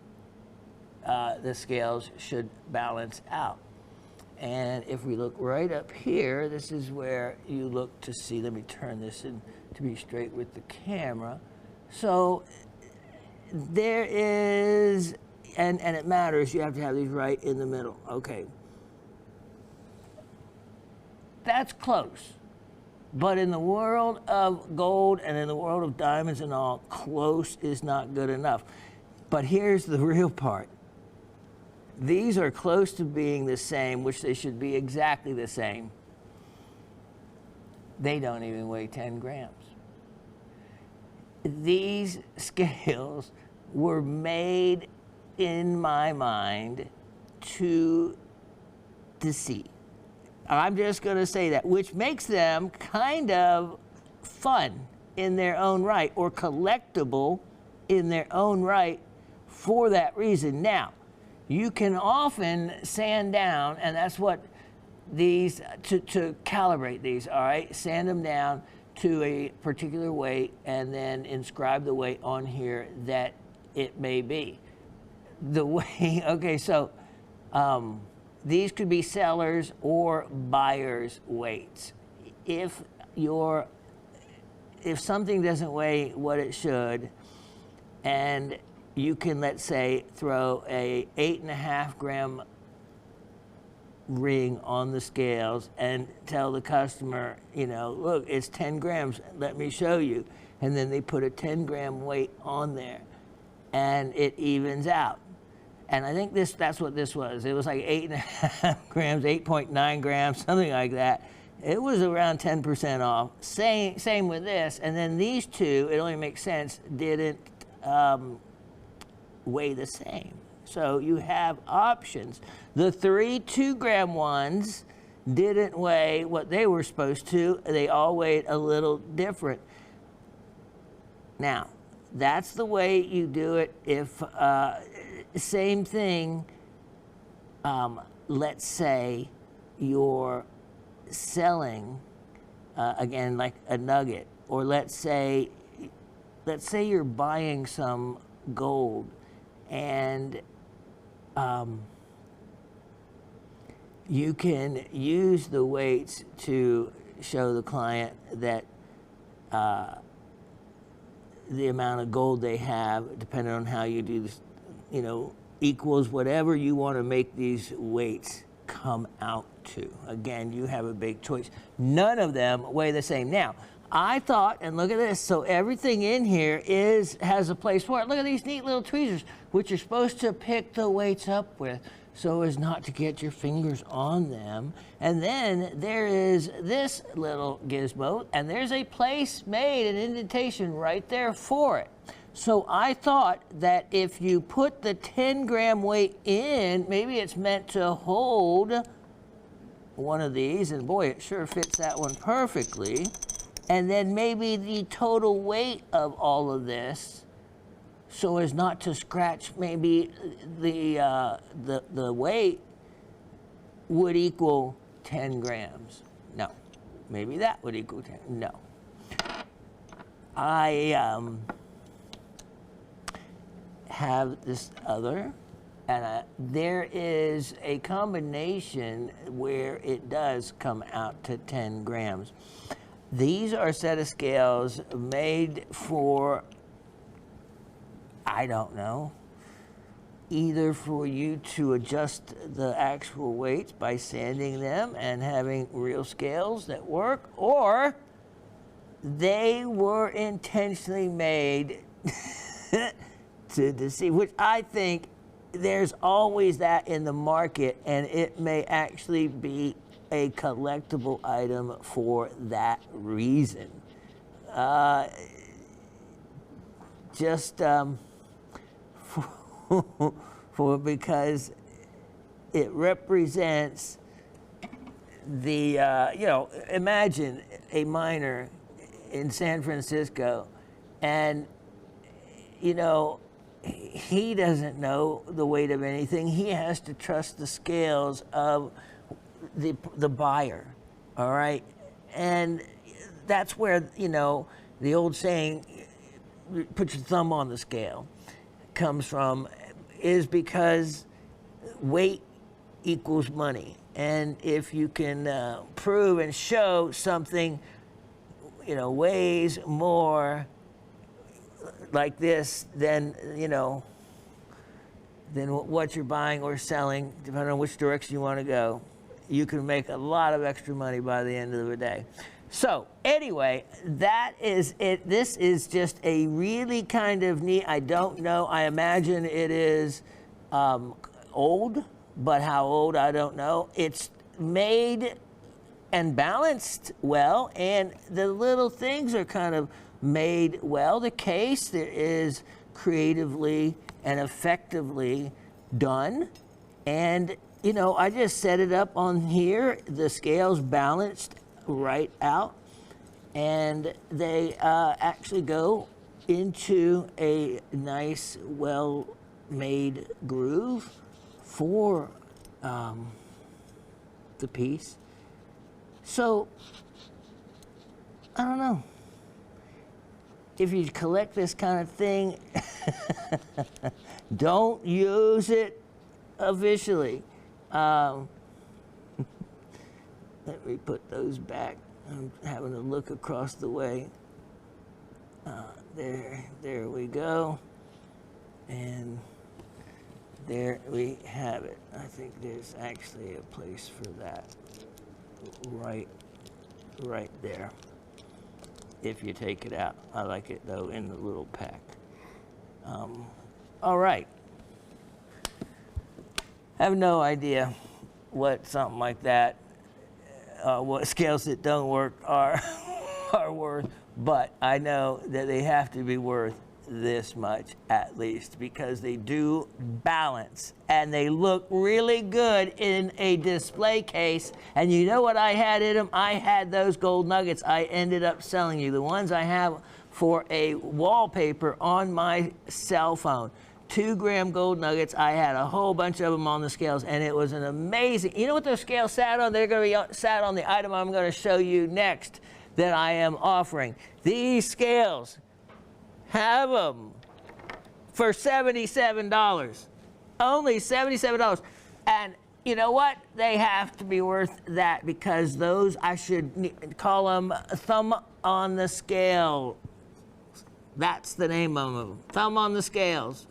the scales should balance out. And if we look right up here, this is where you look to see, let me turn this in to be straight with the camera. So there is, and it matters, you have to have these right in the middle. Okay. That's close. But in the world of gold and in the world of diamonds and all, close is not good enough. But here's the real part. These are close to being the same, which they should be exactly the same. They don't even weigh 10 grams. These scales were made, in my mind, to deceive. I'm just going to say that, which makes them kind of fun in their own right, or collectible in their own right for that reason. Now, you can often sand down, and that's what these, to calibrate these, all right? Sand them down to a particular weight and then inscribe the weight on here that it may be. The way, okay, so these could be sellers or buyers' weights. If something doesn't weigh what it should, and you can, let's say, throw a 8.5 gram ring on the scales and tell the customer, you know, look, it's 10 grams, let me show you. And then they put a 10 gram weight on there and it evens out. And I think that's what this was. It was like 8.5 grams, 8.9 grams, something like that. It was around 10% off. Same with this. And then these two, it only makes sense, didn't weigh the same. So you have options. The 3 2-gram ones didn't weigh what they were supposed to. They all weighed a little different. Now, that's the way you do it. If same thing, let's say you're selling, again, like a nugget, or let's say you're buying some gold, and you can use the weights to show the client that the amount of gold they have, depending on how you do this, you know, equals whatever you want to make these weights come out to. Again, you have a big choice. None of them weigh the same. Now, I thought, and look at this, so everything in here has a place for it. Look at these neat little tweezers, which you're supposed to pick the weights up with so as not to get your fingers on them. And then there is this little gizmo, and there's a place made, an indentation right there for it. So I thought that if you put the 10-gram weight in, maybe it's meant to hold one of these, and boy, it sure fits that one perfectly. And then maybe the total weight of all of this, so as not to scratch, maybe the weight would equal 10 grams. No, maybe that would equal 10. No. I have this other, and there is a combination where it does come out to 10 grams. These are a set of scales made for, I don't know, either for you to adjust the actual weights by sanding them and having real scales that work, or they were intentionally made to deceive, which I think there's always that in the market, and it may actually be a collectible item for that reason. Because it represents the, you know, imagine a miner in San Francisco, and, you know, he doesn't know the weight of anything. He has to trust the scales of the buyer, all right? And that's where, you know, the old saying, put your thumb on the scale, comes from, is because weight equals money. And if you can prove and show something, you know, weighs more like this, then, you know, then what you're buying or selling, depending on which direction you want to go, you can make a lot of extra money by the end of the day. So anyway, that is it. This is just a really kind of neat, I don't know, I imagine it is old, but how old, I don't know. It's made and balanced well, and the little things are kind of made well. The case there is creatively and effectively done, and you know, I just set it up on here. The scales balanced right out, and they actually go into a nice, well-made groove for the piece. So, I don't know. If you collect this kind of thing, don't use it officially. Let me put those back. I'm having to look across the way. There we go. And there we have it. I think there's actually a place for that right there, if you take it out. I like it though in the little pack. All right. I have no idea what something like that, what scales that don't work are worth, but I know that they have to be worth this much at least, because they do balance and they look really good in a display case. And you know what I had in them? I had those gold nuggets I ended up selling you, the ones I have for a wallpaper on my cell phone. 2-gram gold nuggets. I had a whole bunch of them on the scales, and it was an amazing, you know what those scales sat on? They're going to be sat on the item I'm going to show you next that I am offering. These scales, have them for $77. Only $77. And you know what? They have to be worth that because those, I should call them thumb on the scale. That's the name of them, thumb on the scales.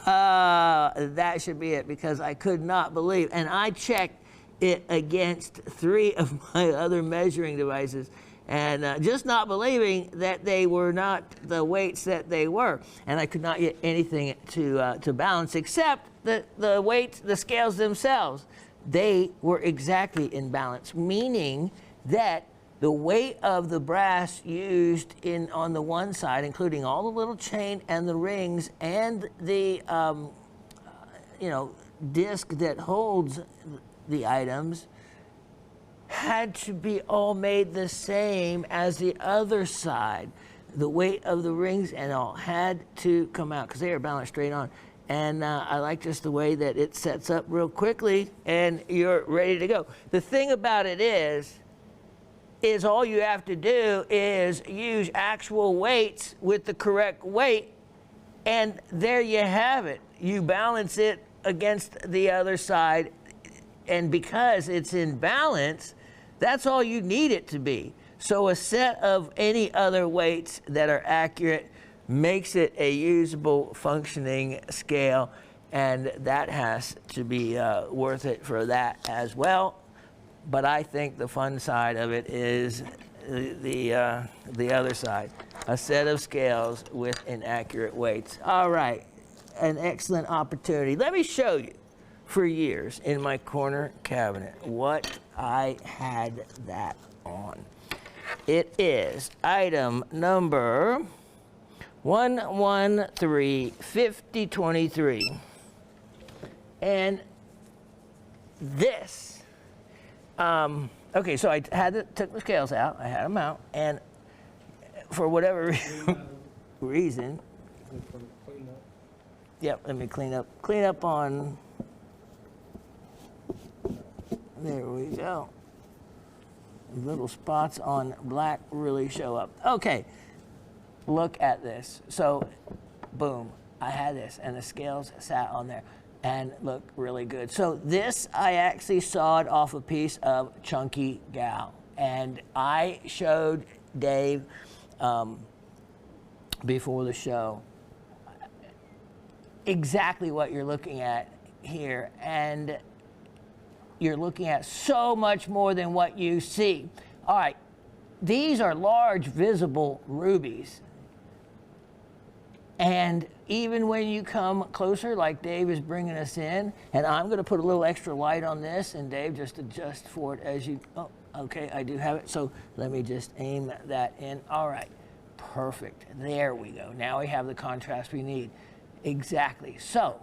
That should be it because I could not believe, and I checked it against 3 of my other measuring devices, and just not believing that they were not the weights that they were, and I could not get anything to balance except the weights, the scales themselves. They were exactly in balance, meaning that the weight of the brass used on the one side, including all the little chain and the rings and the disc that holds the items, had to be all made the same as the other side. The weight of the rings and all had to come out because they are balanced straight on. And I like just the way that it sets up real quickly and you're ready to go. The thing about it is all you have to do is use actual weights with the correct weight, and there you have it. You balance it against the other side, and because it's in balance, that's all you need it to be. So a set of any other weights that are accurate makes it a usable, functioning scale, and that has to be worth it for that as well. But I think the fun side of it is the other side, a set of scales with inaccurate weights. All right, an excellent opportunity. Let me show you, for years in my corner cabinet, what I had that on. It is item number 1135023, and this. Okay, so I took the scales out. I had them out, and for whatever reason, yep. Let me clean up on. There we go. Little spots on black really show up. Okay, look at this. So, boom, I had this, and the scales sat on there and look really good. So this, I actually sawed off a piece of chunky gal, and I showed Dave before the show exactly what you're looking at here, and you're looking at so much more than what you see. All right, these are large visible rubies. And even when you come closer, like Dave is bringing us in, and I'm going to put a little extra light on this, and Dave, just adjust for it as you, oh, okay, I do have it. So let me just aim that in. All right, perfect. There we go. Now we have the contrast we need. Exactly. So,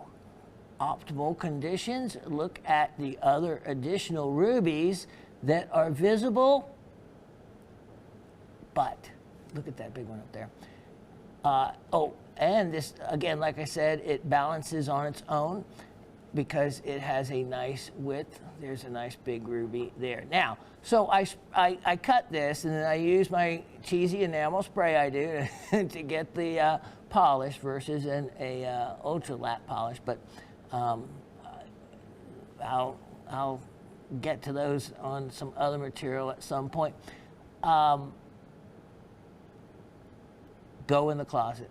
optimal conditions, look at the other additional rubies that are visible, but look at that big one up there. And this, again, like I said, it balances on its own because it has a nice width. There's a nice big ruby there. Now, so I cut this, and then I use my cheesy enamel spray I do to get the polish versus a ultra lap polish. But I'll get to those on some other material at some point. Go in the closet.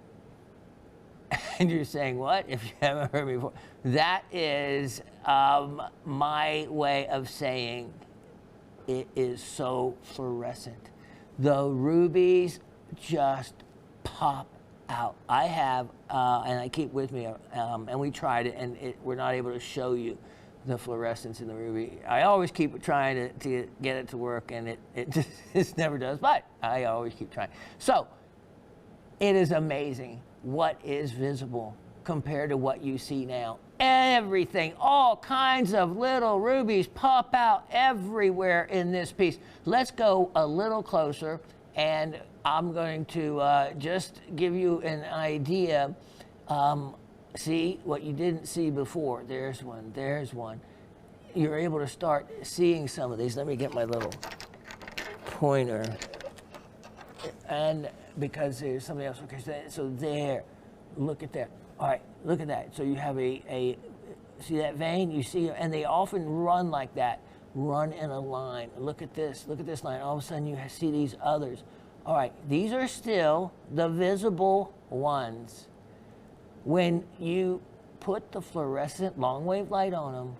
And you're saying, what? If you haven't heard me before. That is my way of saying it is so fluorescent. The rubies just pop out. I have, and I keep with me, and we tried it, and we're not able to show you the fluorescence in the ruby. I always keep trying to get it to work, and it just never does, but I always keep trying. So, it is amazing what is visible compared to what you see now. Everything, all kinds of little rubies pop out everywhere in this piece. Let's go a little closer, and I'm going to just give you an idea. See what you didn't see before. There's one, there's one. You're able to start seeing some of these. Let me get my little pointer. And because there's something else. Okay, so there, look at that. All right, look at that. So you have a See that vein? You see, and they often run like that, run in a line. Look at this line. All of a sudden you see these others. All right, these are still the visible ones. When you put the fluorescent long wave light on them,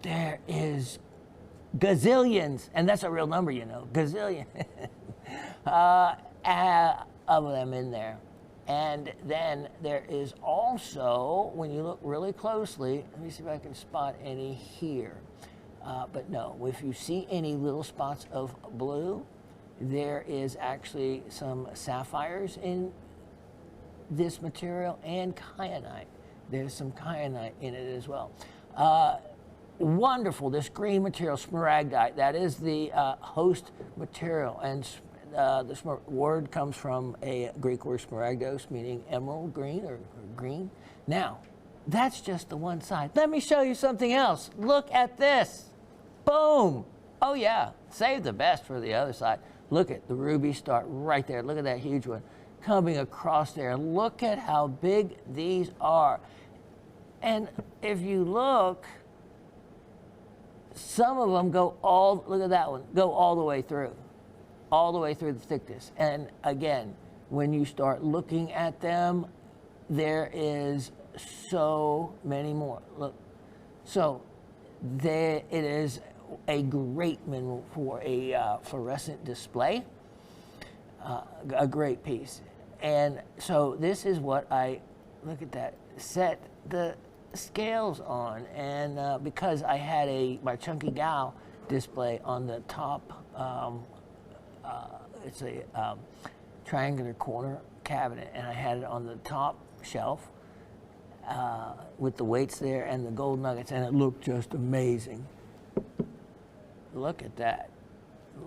there is gazillions, and that's a real number, you know, gazillion of them in there. And then there is also, when you look really closely, let me see if I can spot any here. But no, if you see any little spots of blue, there is actually some sapphires in this material and kyanite. There's some kyanite in it as well. Wonderful, this green material, smaragdite, that is the host material. And this word comes from a Greek word smaragdos, meaning emerald green or green. Now, that's just the one side. Let me show you something else. Look at this. Boom. Oh yeah, save the best for the other side. Look at the rubies start right there. Look at that huge one coming across there. Look at how big these are. And if you look, some of them go all, look at that one, go all the way through the thickness. And again, when you start looking at them, there is so many more. Look, so there it is, a great mineral for a fluorescent display, a great piece. And so this is what I, look at that, set the scales on. And because I had my Chunky Gal display on the top, it's a triangular corner cabinet, and I had it on the top shelf with the weights there and the gold nuggets, and it looked just amazing. Look at that.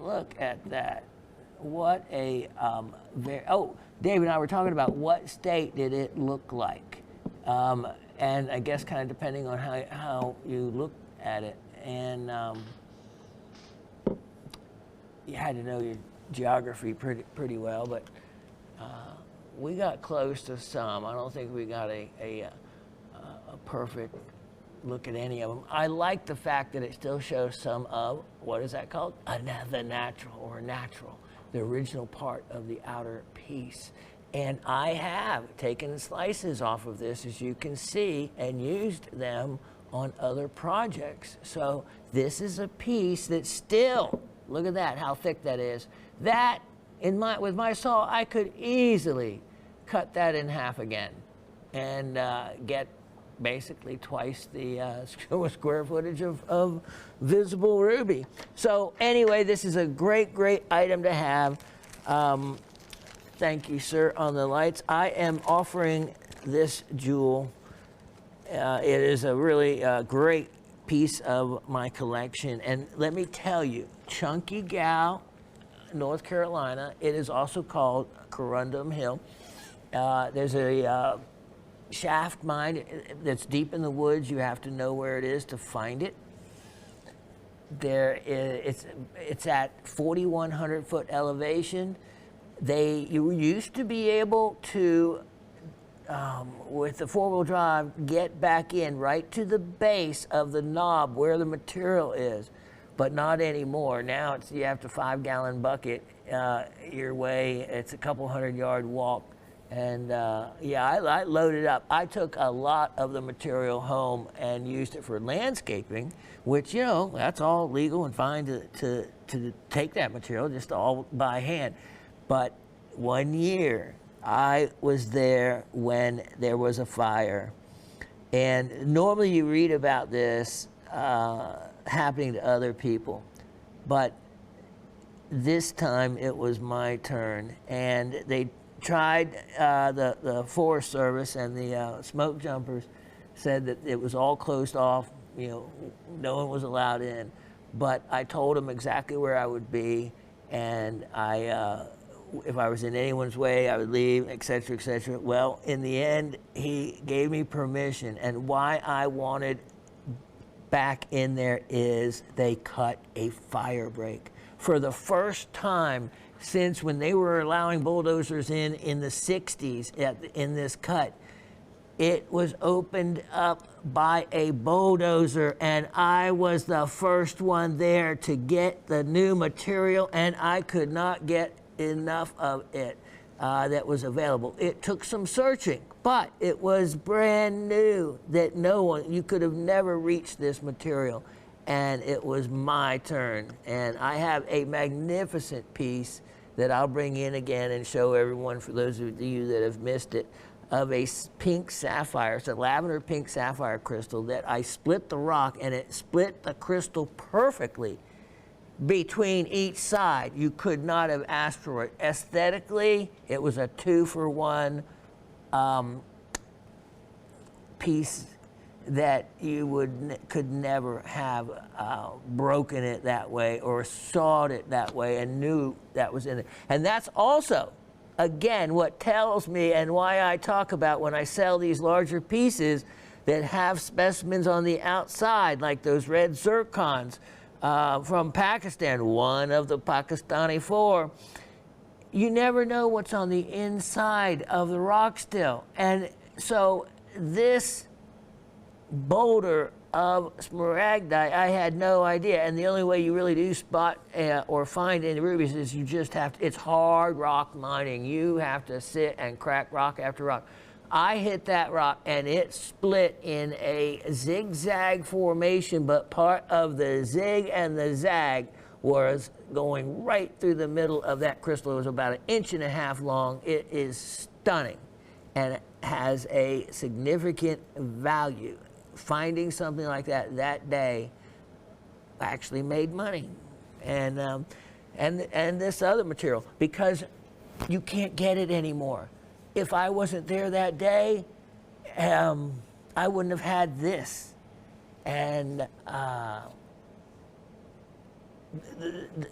Look at that. What a oh, Dave and I were talking about what state did it look like. And I guess kind of depending on how you look at it. And you had to know your geography pretty well, but we got close to some. I don't think we got a perfect look at any of them. I like the fact that it still shows some of, what is that called? The natural, the original part of the outer piece. And I have taken slices off of this, as you can see, and used them on other projects. So this is a piece that still, look at that, how thick that is. That, with my saw, I could easily cut that in half again and get basically twice the square footage of visible ruby. So anyway, this is a great item to have. Thank you, sir, on the lights. I am offering this jewel. It is a really great piece of my collection. And let me tell you, Chunky Gal, North Carolina, it is also called Corundum Hill. There's a shaft mine that's deep in the woods. You have to know where it is to find it. It's at 4,100 foot elevation. You used to be able to, with the four-wheel drive, get back in right to the base of the knob where the material is, but not anymore. Now you have to 5-gallon bucket your way. It's a couple 100-yard walk. And yeah, I loaded up. I took a lot of the material home and used it for landscaping, which, you know, that's all legal and fine to take that material just all by hand. But one year, I was there when there was a fire. And normally you read about this happening to other people. But this time it was my turn. And they tried, the Forest Service and the smoke jumpers said that it was all closed off, you know, no one was allowed in. But I told them exactly where I would be, and if I was in anyone's way, I would leave, et cetera, et cetera. Well, in the end, he gave me permission, and why I wanted back in there is they cut a fire break. For the first time since when they were allowing bulldozers in the 60s in this cut, it was opened up by a bulldozer, and I was the first one there to get the new material, and I could not get enough of it that was available. It took some searching, but it was brand new, that you could have never reached this material, and it was my turn. And I have a magnificent piece that I'll bring in again and show everyone, for those of you that have missed it, of a pink sapphire. It's a lavender pink sapphire crystal that I split the rock, and it split the crystal perfectly between each side. You could not have asked for it. Aesthetically, it was a 2-for-1 piece that you could never have broken it that way or sawed it that way and knew that was in it. And that's also, again, what tells me, and why I talk about when I sell these larger pieces that have specimens on the outside, like those red zircons from Pakistan, one of the Pakistani 4. You never know what's on the inside of the rock still. And so this boulder of smaragdite, I had no idea. And the only way you really do spot or find any rubies is you just have to, it's hard rock mining. You have to sit and crack rock after rock. I hit that rock and it split in a zigzag formation, but part of the zig and the zag was going right through the middle of that crystal. It was about 1.5 inches long. It is stunning and has a significant value. Finding something like that day actually made money. And this other material, because you can't get it anymore. If I wasn't there that day, I wouldn't have had this. And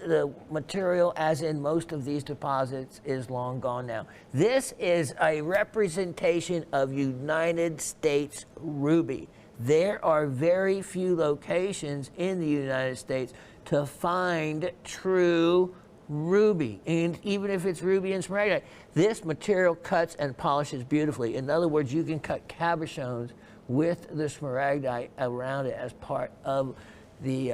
the material, as in most of these deposits, is long gone now. This is a representation of United States ruby. There are very few locations in the United States to find true ruby, and even if it's ruby and smaragdite, this material cuts and polishes beautifully. In other words, you can cut cabochons with the smaragdite around it as part of the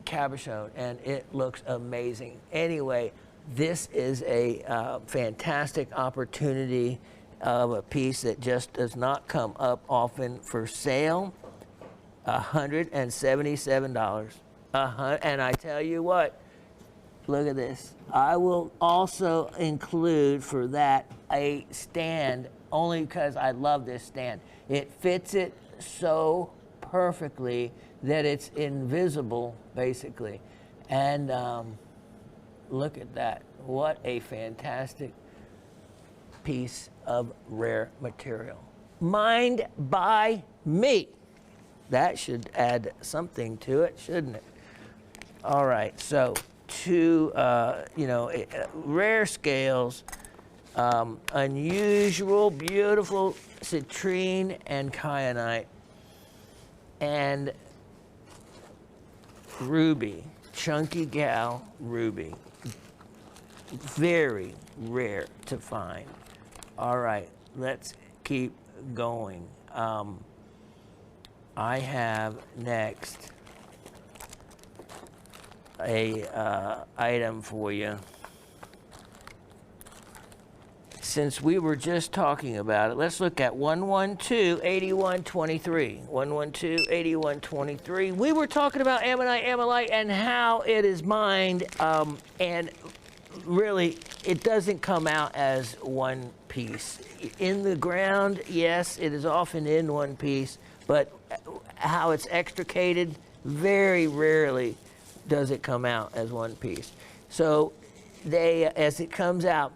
cabochon, and it looks amazing. Anyway, this is a fantastic opportunity of a piece that just does not come up often for sale. $177. And I tell you what, look at this. I will also include for that a stand, only because I love this stand. It fits it so perfectly that it's invisible, basically. And look at that. What a fantastic piece of rare material. Mined by me. That should add something to it, shouldn't it? All right, so two, rare scales, unusual, beautiful citrine and kyanite, and ruby, chunky gal ruby. Very rare to find. All right, let's keep going. I have next a item for you. Since we were just talking about it, let's look at 112-8123. 112-8123. We were talking about ammonite, ammonite, and how it is mined, and really, it doesn't come out as one piece. In the ground, yes, it is often in one piece, but how it's extricated, very rarely does it come out as one piece. So they, as it comes out,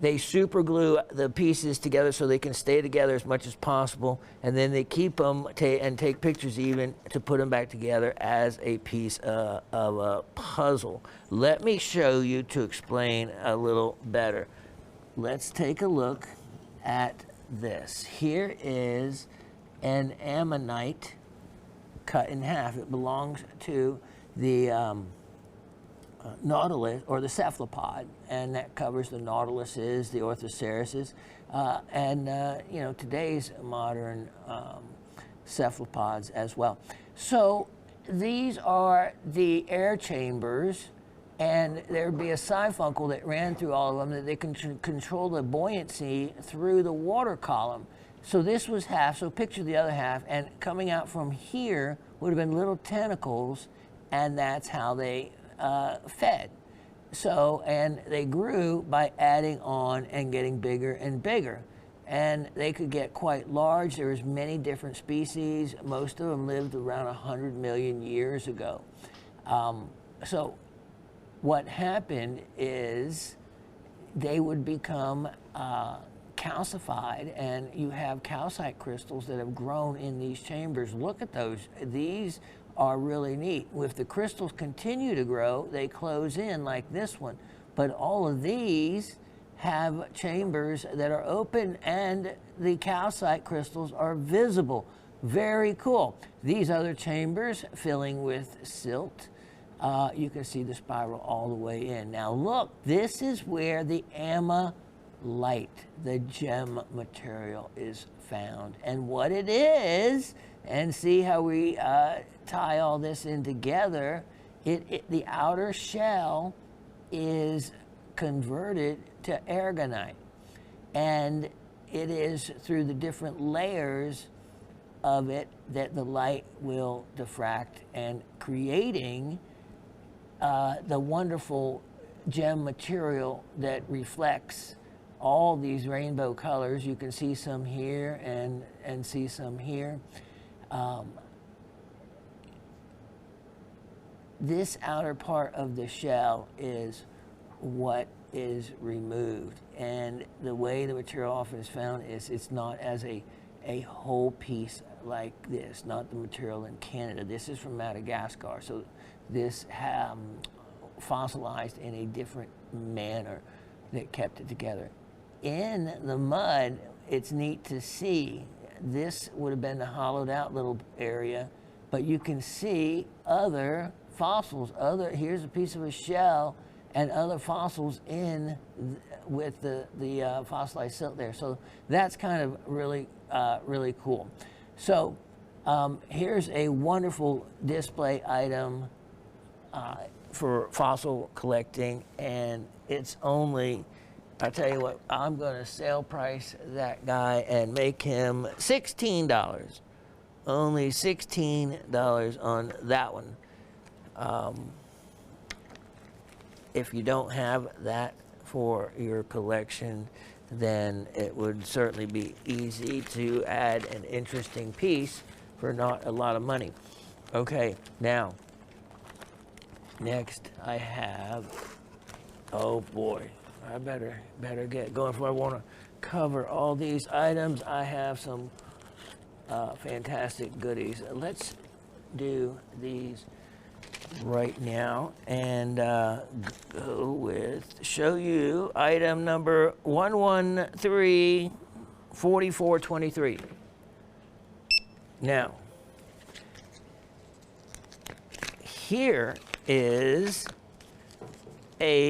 they super glue the pieces together so they can stay together as much as possible, and then they keep them and take pictures even to put them back together as a piece of a puzzle. Let me show you to explain a little better. Let's take a look at this. Here is an ammonite cut in half. It belongs to the nautilus, or the cephalopod, and that covers the nautiluses, the orthocerises, and today's modern cephalopods as well. So these are the air chambers, and there'd be a siphuncle that ran through all of them that they can control the buoyancy through the water column. So this was half, so picture the other half, and coming out from here would have been little tentacles, and that's how they fed. So, and they grew by adding on and getting bigger and bigger. And they could get quite large. There was many different species. Most of them lived around 100 million years ago. So what happened is they would become calcified, and you have calcite crystals that have grown in these chambers. Look at those. These are really neat. If the crystals continue to grow, they close in like this one. But all of these have chambers that are open, and the calcite crystals are visible. Very cool. These other chambers filling with silt. You can see the spiral all the way in. Now look, this is where the ammolite, the gem material, is found. And what it is, and see how we tie all this in together, the outer shell is converted to aragonite. And it is through the different layers of it that the light will diffract, and creating the wonderful gem material that reflects all these rainbow colors. You can see some here and see some here. This outer part of the shell is what is removed, and the way the material often is found is it's not as a whole piece like this, not the material in Canada. This is from Madagascar, so this fossilized in a different manner that kept it together. In the mud, it's neat to see. This would have been the hollowed out little area, but you can see other fossils. Here's a piece of a shell and other fossils in with the fossilized silt there. So that's kind of really cool. So here's a wonderful display item for fossil collecting, and it's only, I tell you what, I'm going to sale price that guy and make him $16. Only $16 on that one. If you don't have that for your collection, then it would certainly be easy to add an interesting piece for not a lot of money. Okay, now, next I have, oh boy, I better get going before I want to cover all these items. I have some fantastic goodies. Let's do these right now and show you item number 1134423. Now, here is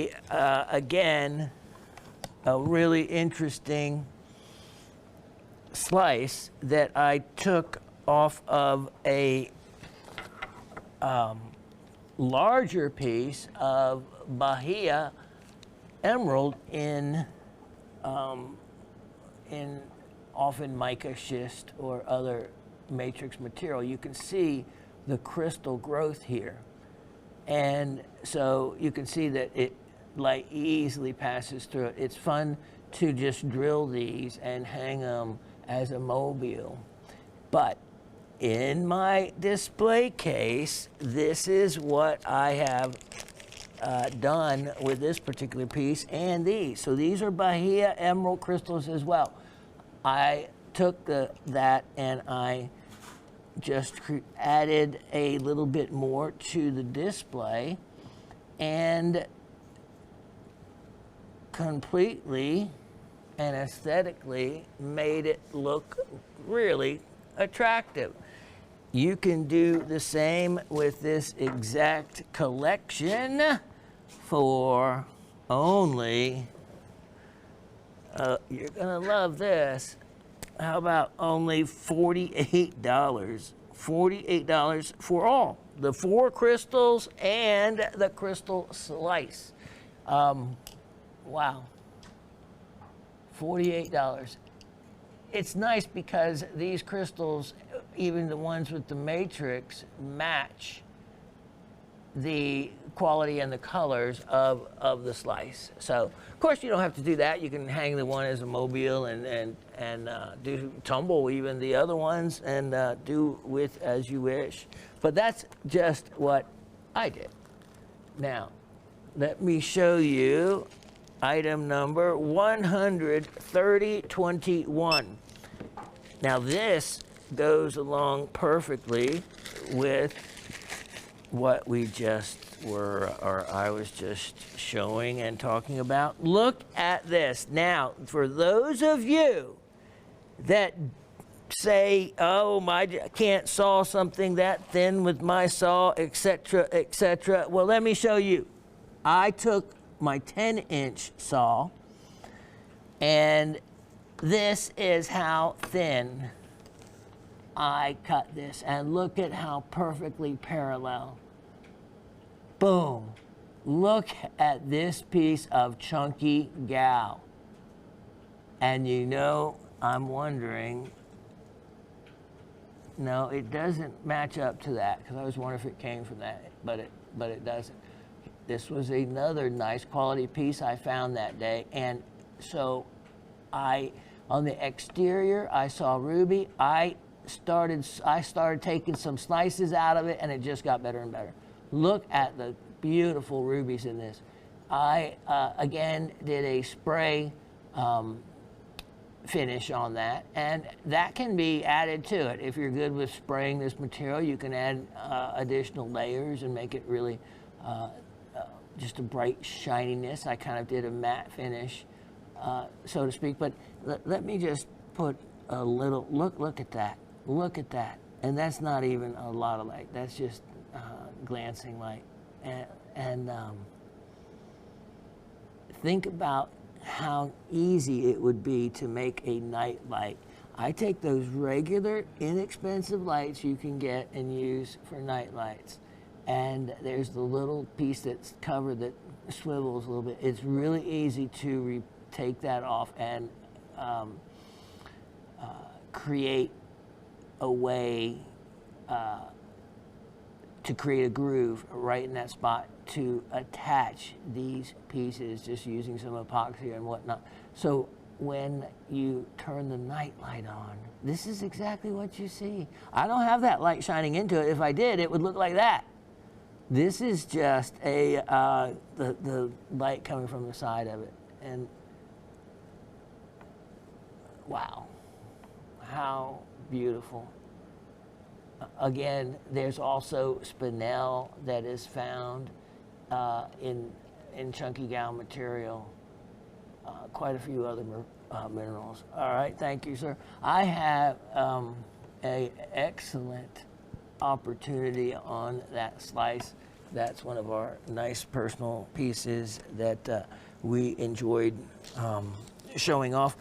again a really interesting slice that I took off of a larger piece of Bahia emerald in often mica schist or other matrix material. You can see the crystal growth here, and so you can see that it light easily passes through it. It's fun to just drill these and hang them as a mobile, but in my display case, this is what I have done with this particular piece and these. So these are Bahia emerald crystals as well. I took that and I just added a little bit more to the display and completely and aesthetically made it look really attractive. You can do the same with this exact collection for only, you're gonna love this. How about only $48? $48 for all. The 4 crystals and the crystal slice. Wow. $48. It's nice because these crystals, even the ones with the matrix, match the quality and the colors of the slice. So, of course, you don't have to do that. You can hang the one as a mobile and do tumble even the other ones and do with as you wish. But that's just what I did. Now, let me show you item number 13021. Now, this goes along perfectly with what we just were, or I was just showing and talking about. Look at this. Now, for those of you that say, oh, I can't saw something that thin with my saw, etc., etc., well, let me show you. I took my 10-inch saw, and this is how thin I cut this, and look at how perfectly parallel. Boom. Look at this piece of chunky gal. And you know, I'm wondering, no, it doesn't match up to that, because I was wondering if it came from that, but it doesn't. This was another nice quality piece I found that day, and so on the exterior, I saw ruby. I started taking some slices out of it, and it just got better and better. Look at the beautiful rubies in this. I, again, did a spray finish on that, and that can be added to it. If you're good with spraying this material, you can add additional layers and make it really just a bright shininess. I kind of did a matte finish, so to speak, but let me just put a little, look at that. Look at that. And that's not even a lot of light. That's just glancing light. And think about how easy it would be to make a night light. I take those regular, inexpensive lights you can get and use for night lights. And there's the little piece that's covered that swivels a little bit. It's really easy to take that off and create a way to create a groove right in that spot to attach these pieces, just using some epoxy and whatnot. So when you turn the night light on, this is exactly what you see. I don't have that light shining into it. If I did, it would look like that. This is just a the light coming from the side of it, and wow, how beautiful. Again, there's also spinel that is found in chunky gal material. Quite a few other minerals. All right, thank you, sir. I have a excellent opportunity on that slice. That's one of our nice personal pieces that we enjoyed showing off.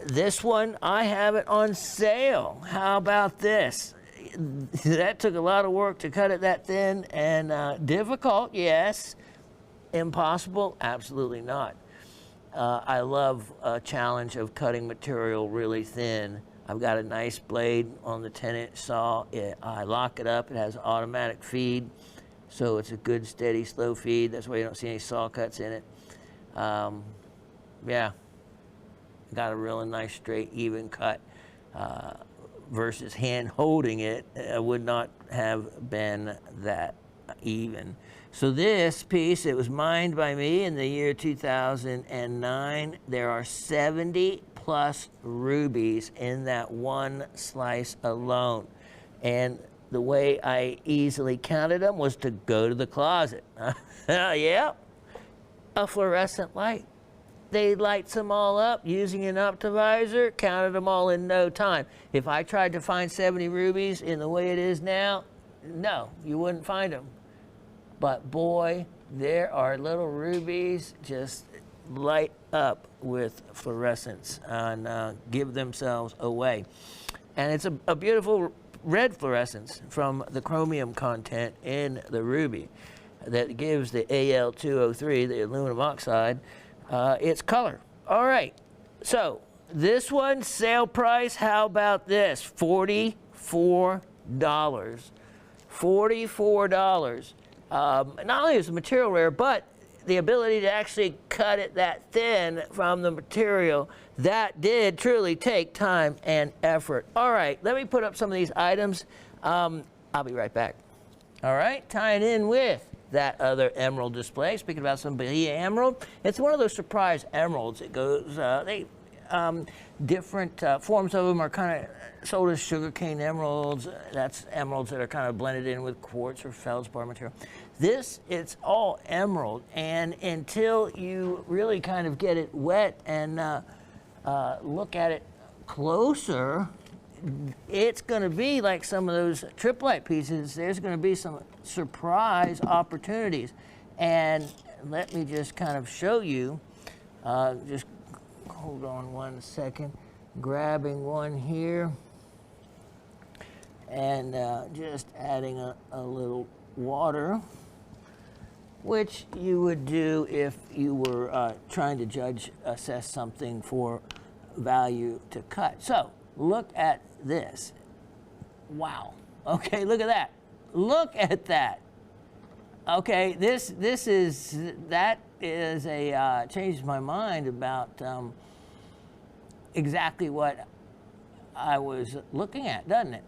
This one, I have it on sale. How about this? That took a lot of work to cut it that thin, and difficult, yes. Impossible? Absolutely not. I love a challenge of cutting material really thin. I've got a nice blade on the 10-inch saw. I lock it up. It has automatic feed, so it's a good, steady, slow feed. That's why you don't see any saw cuts in it. Yeah, got a really nice, straight, even cut. Versus hand holding it, would not have been that even. So this piece, it was mined by me in the year 2009. There are 70 plus rubies in that one slice alone. And the way I easily counted them was to go to the closet. Yeah, a fluorescent light. They lights them all up using an optimizer, counted them all in no time. If I tried to find 70 rubies in the way it is now, no, you wouldn't find them. but boy, there are little rubies just light up with fluorescence and give themselves away. And it's a beautiful red fluorescence from the chromium content in the ruby that gives the Al2O3, the aluminum oxide, its color. All right, so this one, sale price, how about this? $44. $44. Not only is the material rare, but the ability to actually cut it that thin from the material, that did truly take time and effort. All right, let me put up some of these items. I'll be right back. All right, tying in with that other emerald display, speaking about some Bahia emerald, it's one of those surprise emeralds. It goes, different forms of them are kind of sold as sugarcane emeralds. That's emeralds that are kind of blended in with quartz or feldspar material. This, it's all emerald, and until you really kind of get it wet and look at it closer, it's going to be like some of those triplet pieces. There's going to be some surprise opportunities. And let me just kind of show you, just hold on one second, grabbing one here and just adding a little water, which you would do if you were trying to assess something for value to cut. So look at this. Wow. Okay, look at that. Look at that. Okay, that is a changed my mind about exactly what I was looking at, doesn't it?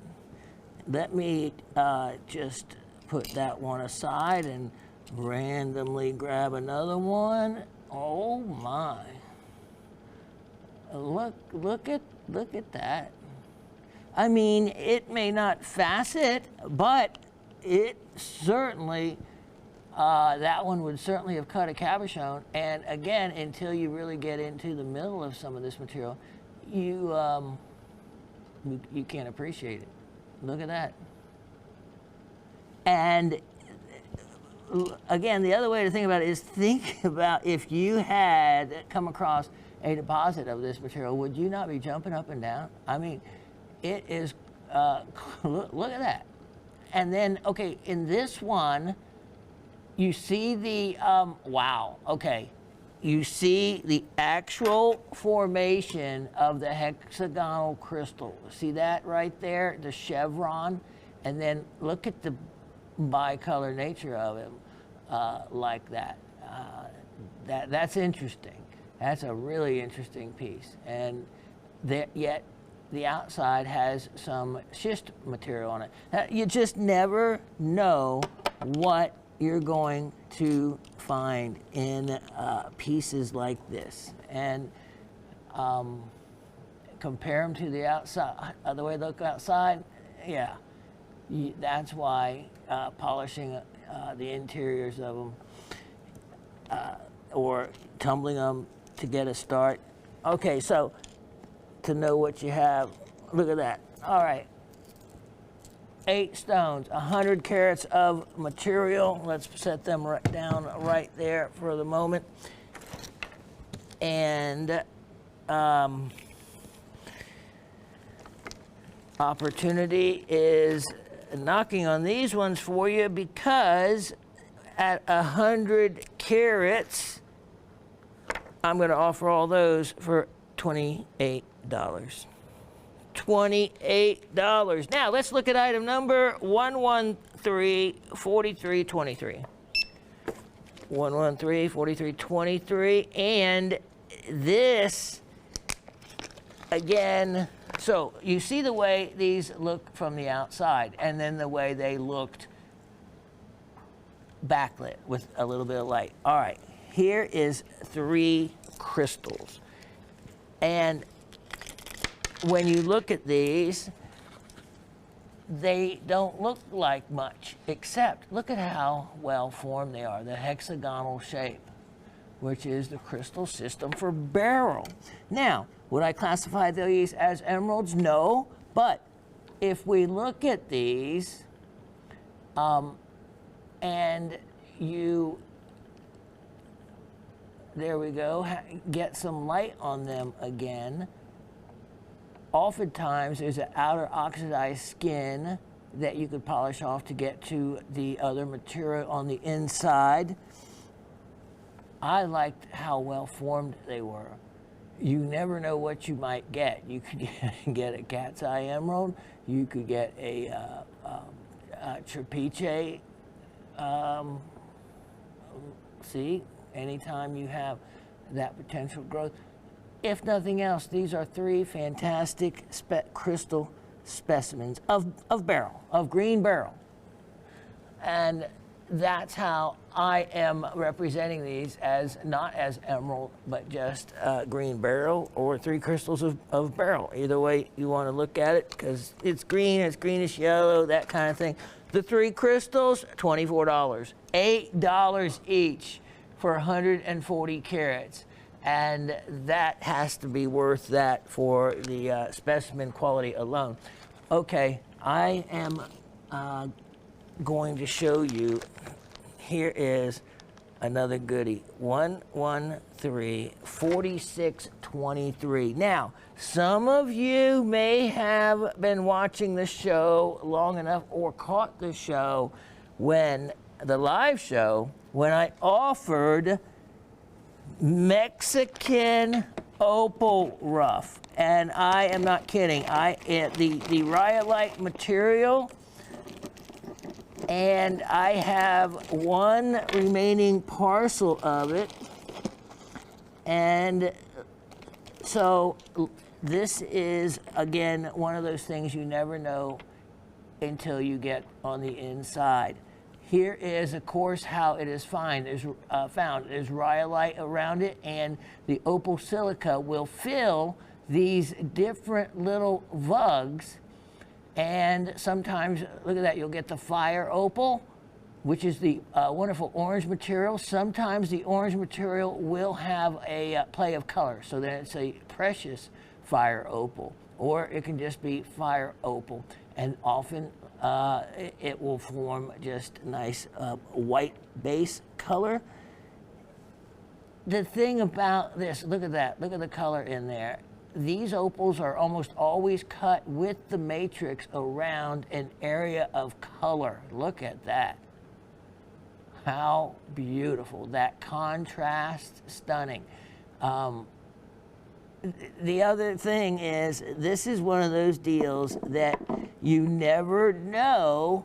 Let me just put that one aside and randomly grab another one. Oh my. Look at that. I mean, it may not facet, but it certainly, that one would certainly have cut a cabochon. And again, until you really get into the middle of some of this material, you can't appreciate it. Look at that. And again, the other way to think about it is think about if you had come across a deposit of this material, would you not be jumping up and down? I mean, it is, look at that. And then, okay, in this one, you see the, wow, okay. You see the actual formation of the hexagonal crystal. See that right there, the chevron? And then look at the bicolor nature of it like that. That's interesting. That's a really interesting piece. And yet the outside has some schist material on it. You just never know what you're going to find in pieces like this. And compare them to the outside, the way they look outside, yeah. That's why polishing the interiors of them or tumbling them to get a start. Okay, so to know what you have, look at that. All right, 8 stones, 100 carats of material. Let's set them down right there for the moment. And opportunity is knocking on these ones for you, because at 100 carats, I'm going to offer all those for $28. $28. Now let's look at item number 113-4323. 113-4323, and this again. So you see the way these look from the outside, and then the way they looked backlit with a little bit of light. All right, here is 3 crystals. And when you look at these, they don't look like much, except look at how well formed they are. The hexagonal shape, which is the crystal system for beryl. Now, would I classify these as emeralds? No, but if we look at these, and you, there we go, get some light on them again, oftentimes there's an outer oxidized skin that you could polish off to get to the other material on the inside. I liked how well formed they were. You never know what you might get. You could get a cat's eye emerald. You could get a trapeche. See, anytime you have that potential growth. If nothing else, these are 3 fantastic crystal specimens of beryl, of green beryl. And that's how I am representing these, as not as emerald, but just green beryl or 3 crystals of beryl. Either way you want to look at it, because it's green, it's greenish yellow, that kind of thing. The 3 crystals, $24, $8 each for 140 carats. And that has to be worth that for the specimen quality alone. Okay, I am going to show you, here is another goodie, 113 4623. Now, some of you may have been watching the show long enough or caught the show when, the live show, when I offered Mexican opal rough, and I am not kidding. The rhyolite material, and I have 1 remaining parcel of it, and so this is again one of those things you never know until you get on the inside. Here is, of course, how it is found. There's rhyolite around it, and the opal silica will fill these different little vugs. And sometimes, look at that, you'll get the fire opal, which is the wonderful orange material. Sometimes the orange material will have a play of color, so that it's a precious fire opal, or it can just be fire opal. And often it will form just nice white base color. The thing about this, look at that, look at the color in there. These opals are almost always cut with the matrix around an area of color. Look at that. How beautiful. That contrast, stunning. The other thing is, this is one of those deals that you never know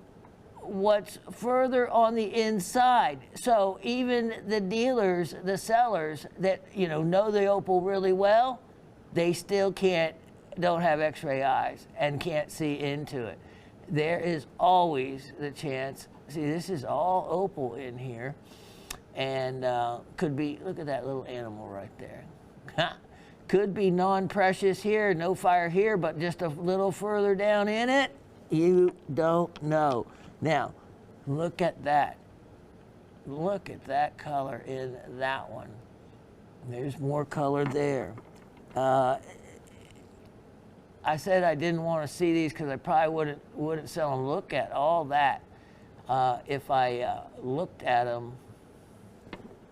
what's further on the inside. So even the dealers, the sellers that know the opal really well, they still don't have x-ray eyes and can't see into it. There is always the chance. See, this is all opal in here, and could be, look at that little animal right there. Could be non-precious here, no fire here, but just a little further down in it. You don't know. Now, look at that. Look at that color in that one. There's more color there. I said I didn't want to see these because I probably wouldn't sell them. Look at all that. If I looked at them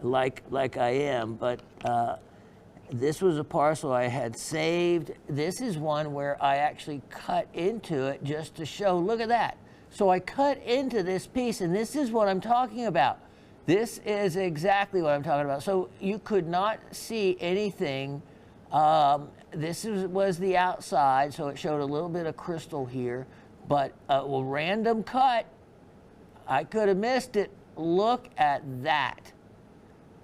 like I am, but this was a parcel I had saved. This is one where I actually cut into it just to show. Look at that. So I cut into this piece, and this is what I'm talking about. This is exactly what I'm talking about. So you could not see anything. This was the outside, so it showed a little bit of crystal here, but a random cut. I could have missed it. Look at that.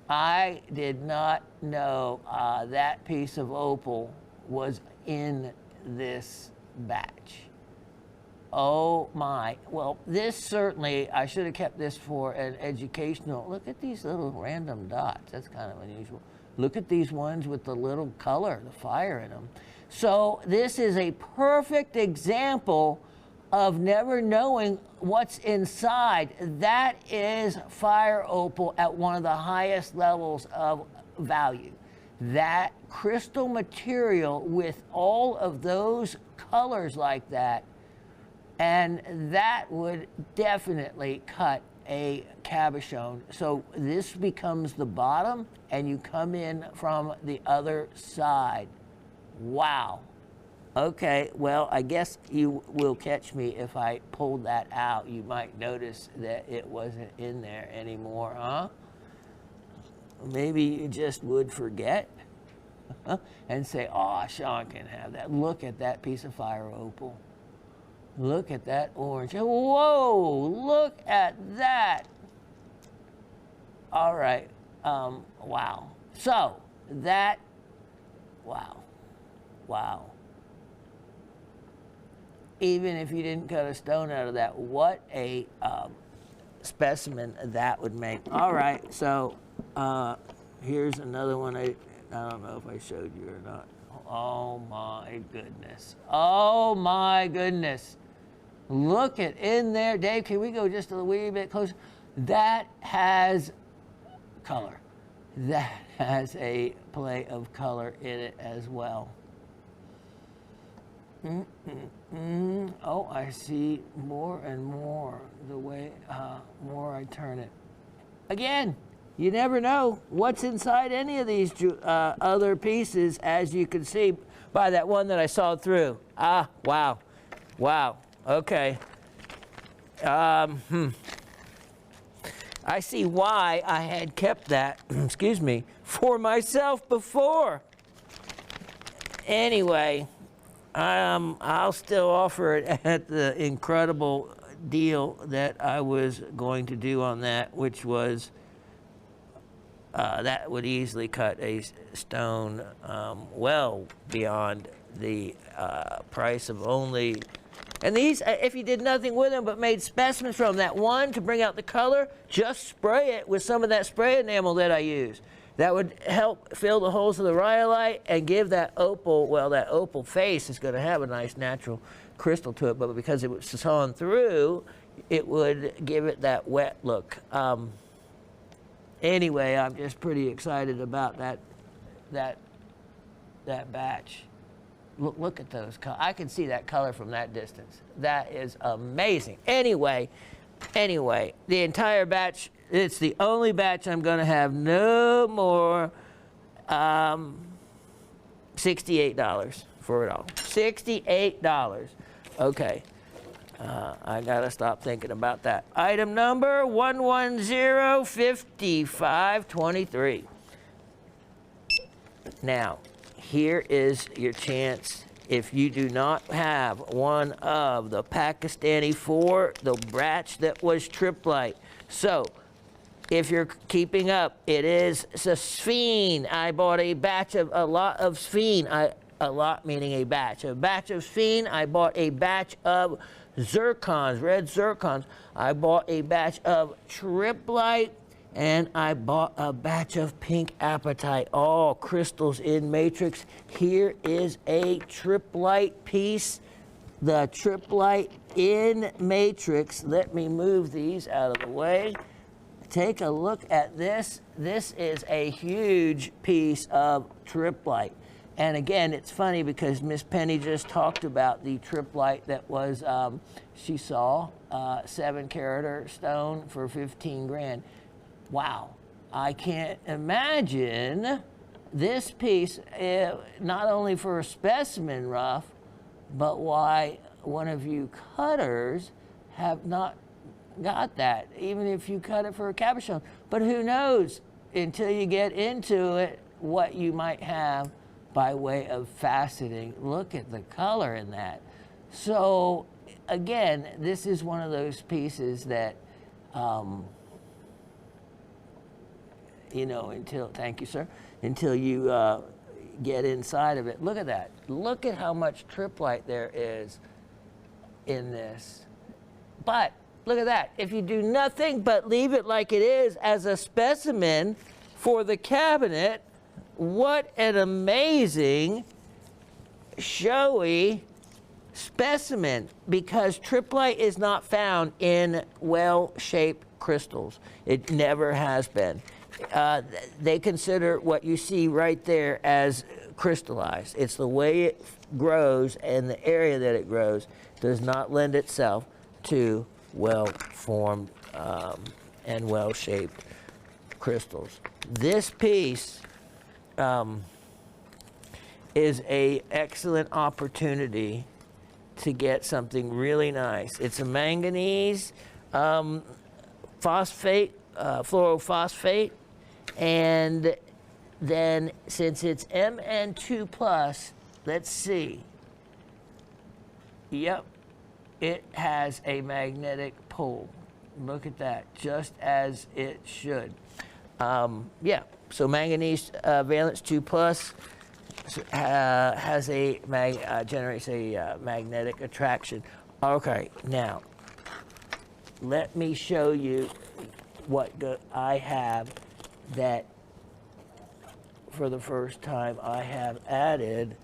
I did not know that piece of opal was in this batch. Oh my. Well, this certainly, I should have kept this for an educational. Look at these little random dots. That's kind of unusual. Look at these ones with the little color, the fire in them. So this is a perfect example of never knowing what's inside. That is fire opal at one of the highest levels of value. That crystal material with all of those colors like that, and that would definitely cut a cabochon. So this becomes the bottom, and you come in from the other side. Wow. Okay, well, I guess you will catch me if I pulled that out. You might notice that it wasn't in there anymore, huh? Maybe you just would forget and say, oh, Shawn can have that. Look at that piece of fire opal. Look at that orange. Whoa, look at that. All right, wow. So that, wow. Even if you didn't cut a stone out of that, what a specimen that would make. All right, so here's another one. I don't know if I showed you or not. Oh my goodness. Oh my goodness. Look at in there. Dave, can we go just a wee bit closer? That has color. That has a play of color in it as well. Oh, I see more and more the way more I turn it. Again, you never know what's inside any of these other pieces, as you can see by that one that I saw through. Ah, wow. Wow. Okay. I see why I had kept that, excuse me, for myself before. Anyway, I'll still offer it at the incredible deal that I was going to do on that, which was that would easily cut a stone well beyond the price of only. And these, if you did nothing with them but made specimens from that one to bring out the color, just spray it with some of that spray enamel that I use. That would help fill the holes of the rhyolite and give that opal, well, that opal face is going to have a nice natural crystal to it, but because it was sawn through, it would give it that wet look. Anyway, I'm just pretty excited about that batch. Look at those colors. I can see that color from that distance. That is amazing. Anyway, the entire batch, it's the only batch I'm going to have no more $68 for it all. $68. Okay. I got to stop thinking about that. Item number 1105523. Now, here is your chance. If you do not have one of the Pakistani 4, the batch that was triplite. So, if you're keeping up, it is Sphene. I bought a batch of a lot of Sphene. A lot meaning a batch. A batch of Sphene. I bought a batch of zircons, red zircons. I bought a batch of triplite. And I bought a batch of pink apatite, all crystals in matrix. Here is a triplite piece, the triplite in matrix. Let me move these out of the way. Take a look at this. This is a huge piece of triplite. And again, it's funny because Miss Penny just talked about the triplite that was, she saw 7-carat stone for 15 grand. Wow, I can't imagine this piece, not only for a specimen rough, but why one of you cutters have not got that, even if you cut it for a cabochon. But who knows, until you get into it, what you might have by way of faceting. Look at the color in that. So again, this is one of those pieces that, you know, thank you, sir, until you get inside of it. Look at that. Look at how much triplite there is in this. But look at that. If you do nothing but leave it like it is as a specimen for the cabinet, what an amazing, showy specimen, because triplite is not found in well-shaped crystals. It never has been. They consider what you see right there as crystallized. It's the way it grows and the area that it grows does not lend itself to well-formed and well-shaped crystals. This piece is a excellent opportunity to get something really nice. It's a manganese phosphate, fluorophosphate, and then since it's Mn2+, let's see. Yep, it has a magnetic pole. Look at that, just as it should. Yeah, so manganese valence 2+. Has a generates a magnetic attraction. Okay, now let me show you what I have that for the first time I have added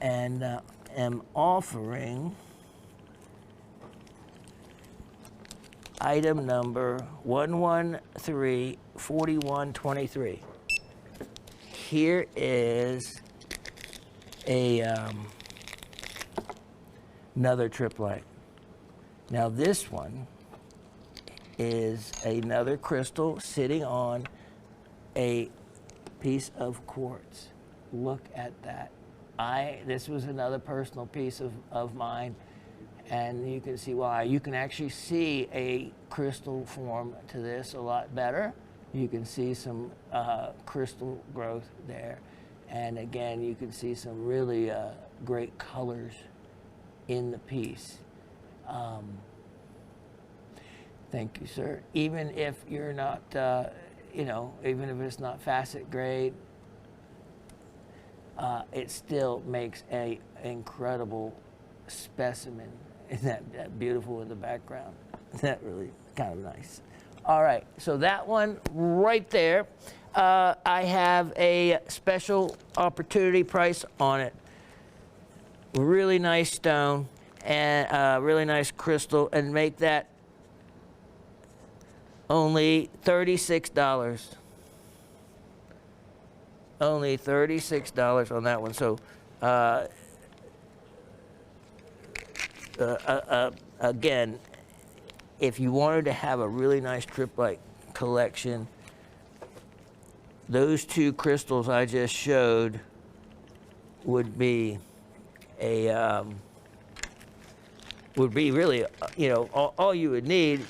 and am offering item number 1134123. Here is another triplet. Now this one is another crystal sitting on a piece of quartz. Look at that. This was another personal piece of mine, and you can see why. You can actually see a crystal form to this a lot better. You can see some crystal growth there. And again, you can see some really great colors in the piece. Thank you, sir. Even if you're not, even if it's not facet grade, it still makes an incredible specimen. Isn't that beautiful in the background? Isn't that really kind of nice? All right, so that one right there, I have a special opportunity price on it. Really nice stone and really nice crystal, and make that only $36. Only $36 on that one. So again, if you wanted to have a really nice triplet collection, those two crystals I just showed would be really, all you would need,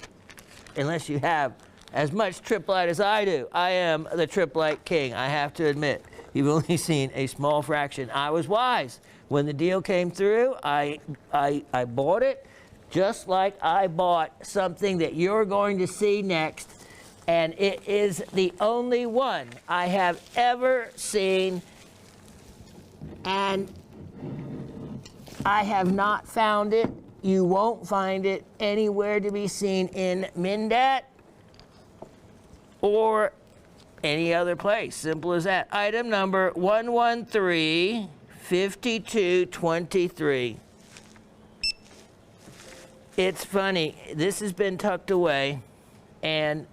unless you have as much triplet as I do. I am the triplet king, I have to admit. You've only seen a small fraction. I was wise. When the deal came through, I bought it, just like I bought something that you're going to see next, and it is the only one I have ever seen, and I have not found it. You won't find it anywhere to be seen in Mindat or any other place. Simple as that. Item number 1135223. It's funny, this has been tucked away, and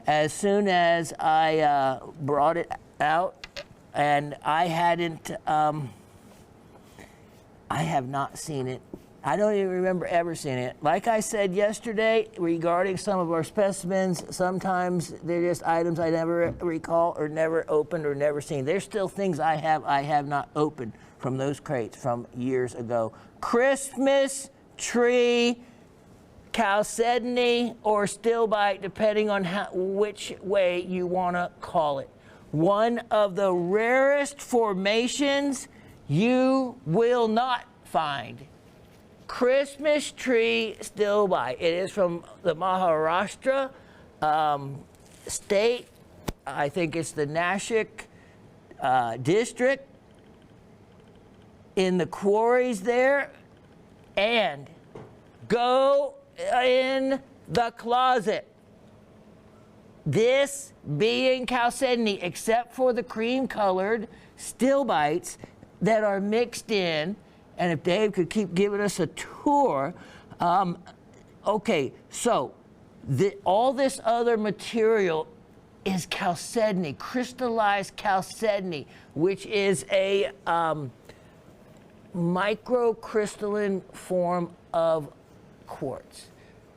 as soon as I brought it out, and I have not seen it. I don't even remember ever seeing it. Like I said yesterday regarding some of our specimens, sometimes they're just items I never recall or never opened or never seen. There's still things I have not opened from those crates from years ago. Christmas tree, chalcedony, or stillbite, depending on which way you want to call it. One of the rarest formations you will not find. Christmas tree stillbite. It is from the Maharashtra state. I think it's the Nashik district, in the quarries there. And go in the closet. This being chalcedony, except for the cream-colored stillbites that are mixed in. And if Dave could keep giving us a tour. Okay, so all this other material is chalcedony, crystallized chalcedony, which is a microcrystalline form of quartz.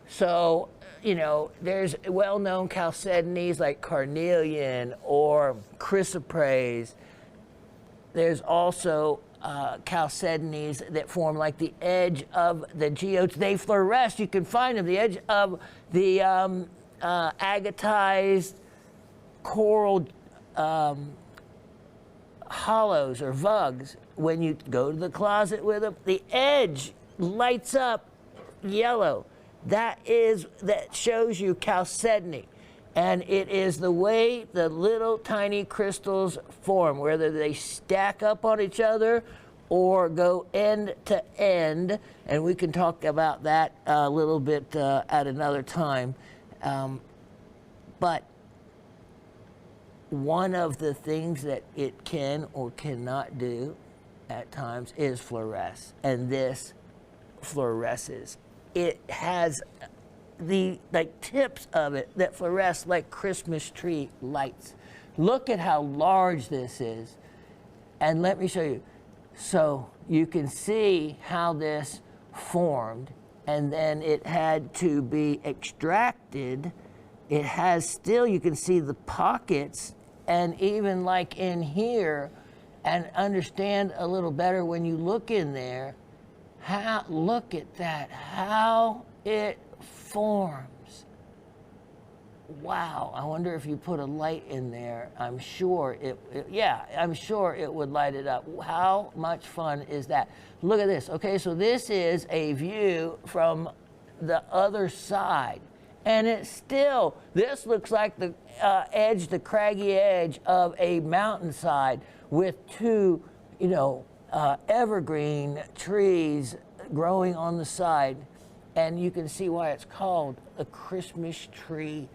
So, you know, there's well-known chalcedonies like carnelian or chrysoprase. There's also chalcedonies that form like the edge of the geodes. They fluoresce. You can find them. The edge of the agatized coral hollows or vugs. When you go to the closet with them, the edge lights up yellow. That shows you chalcedony. And it is the way the little tiny crystals form, whether they stack up on each other or go end to end. And we can talk about that a little bit at another time. But one of the things that it can or cannot do at times is fluoresce. And this fluoresces. It has the tips of it that fluoresce like Christmas tree lights. Look at how large this is. And let me show you. So you can see how this formed, and then it had to be extracted. It has still, you can see the pockets, and even like in here, and understand a little better when you look in there, look at that, how it forms. Wow, I wonder if you put a light in there, I'm sure I'm sure it would light it up. How much fun is that? Look at this. Okay, so this is a view from the other side. And it's still, this looks like the edge, the craggy edge of a mountainside with two, you know, evergreen trees growing on the side. And you can see why it's called a Christmas tree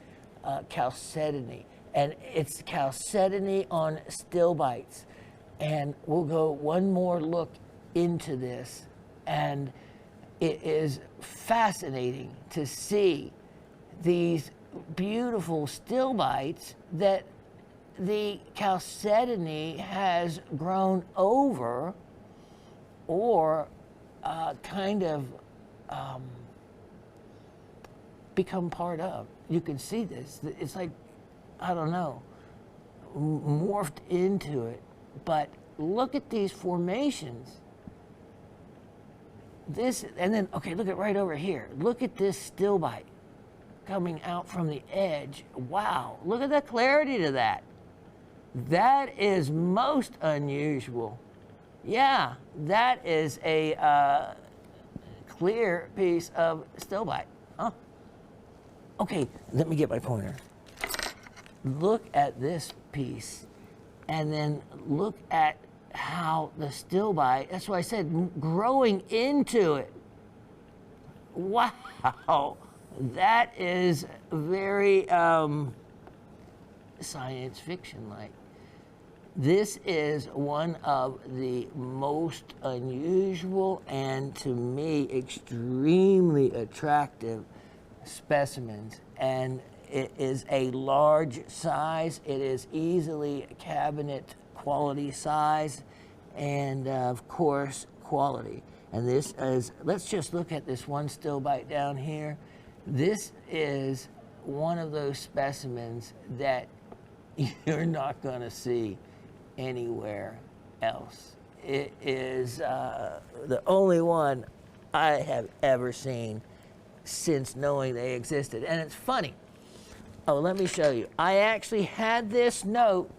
chalcedony. And it's chalcedony on stilbites. And we'll go one more look into this. And it is fascinating to see these beautiful stilbites that the chalcedony has grown over or kind of become part of. You can see this. It's like, I don't know, morphed into it. But look at these formations. This, and then, okay, look at right over here. Look at this stilbite coming out from the edge. Wow, look at the clarity to that. That is most unusual. Yeah, that is a clear piece of stilbite. Huh? Okay, let me get my pointer. Look at this piece, and then look at how the stilbite, that's why I said growing into it. Wow, that is very science fiction-like. This is one of the most unusual and, to me, extremely attractive specimens. And it is a large size. It is easily cabinet quality size, and of course, quality. And this is, let's just look at this one stilbite down here. This is one of those specimens that you're not going to see anywhere else. It is the only one I have ever seen since knowing they existed. And it's funny. Oh, let me show you. I actually had this note,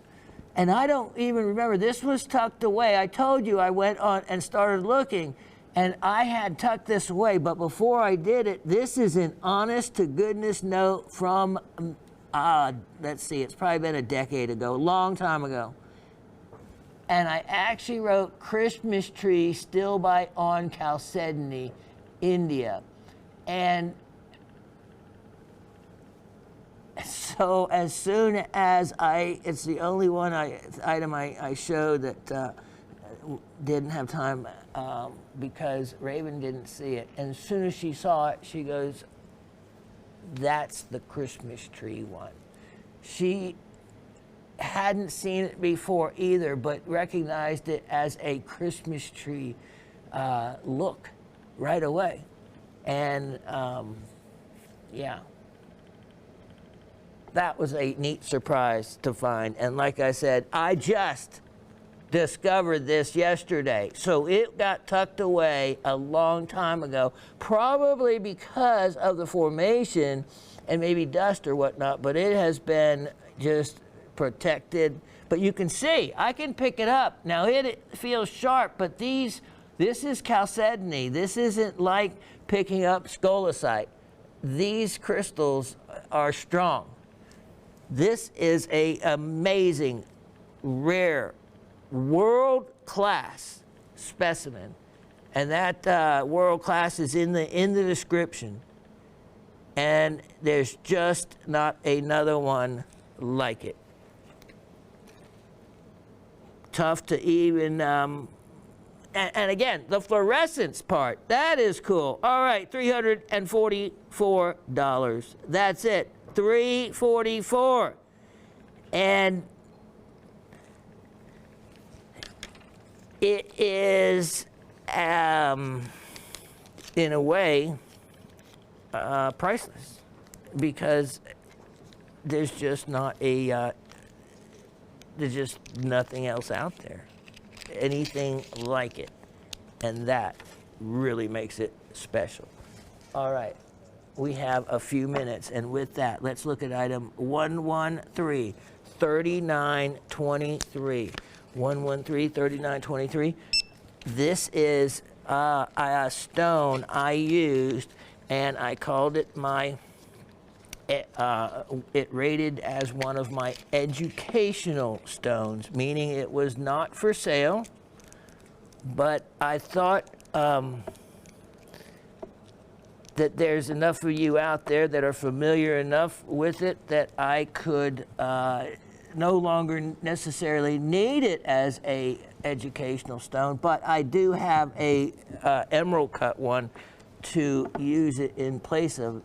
and I don't even remember. This was tucked away. I told you I went on and started looking, and I had tucked this away. But before I did it, this is an honest-to-goodness note from, let's see, it's probably been a decade ago, a long time ago. And I actually wrote Christmas tree stilbite on chalcedony, India. And so as soon as it's the only one item I showed that didn't have time because Raven didn't see it. And as soon as she saw it, she goes, that's the Christmas tree one. She hadn't seen it before either, but recognized it as a Christmas tree look right away. And yeah, that was a neat surprise to find. And like I said, I just discovered this yesterday. So it got tucked away a long time ago, probably because of the formation and maybe dust or whatnot, but it has been just protected. But you can see, I can pick it up. Now it feels sharp, but this is chalcedony. This isn't like picking up scolecite. These crystals are strong. This is an amazing, rare, world-class specimen, and that world-class is in the description. And there's just not another one like it. Tough to even. And again, the fluorescence part, that is cool. All right, $344. That's it, $344. And it is, in a way, priceless, because there's just not there's just nothing else out there, anything like it, and that really makes it special. All right, we have a few minutes, and with that, let's look at item 113, 3923. 113, 3923. This is a stone I used, and I called it it rated as one of my educational stones, meaning it was not for sale, but I thought that there's enough of you out there that are familiar enough with it that I could no longer necessarily need it as a educational stone, but I do have a emerald cut one to use it in place of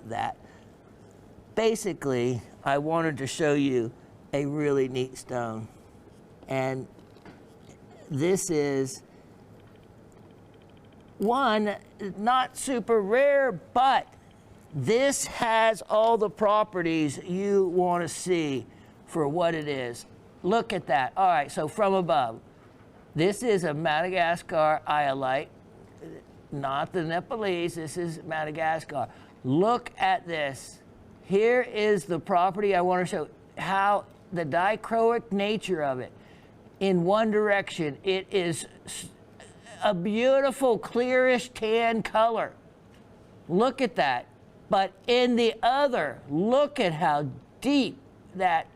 that. Basically, I wanted to show you a really neat stone, and this is one, not super rare, but this has all the properties you want to see for what it is. Look at that. All right, so from above, this is a Madagascar iolite, not the Nepalese, this is Madagascar. Look at this. Here is the property I want to show, how the dichroic nature of it. In one direction, it is a beautiful clearish tan color. Look at that. But in the other, look at how deep that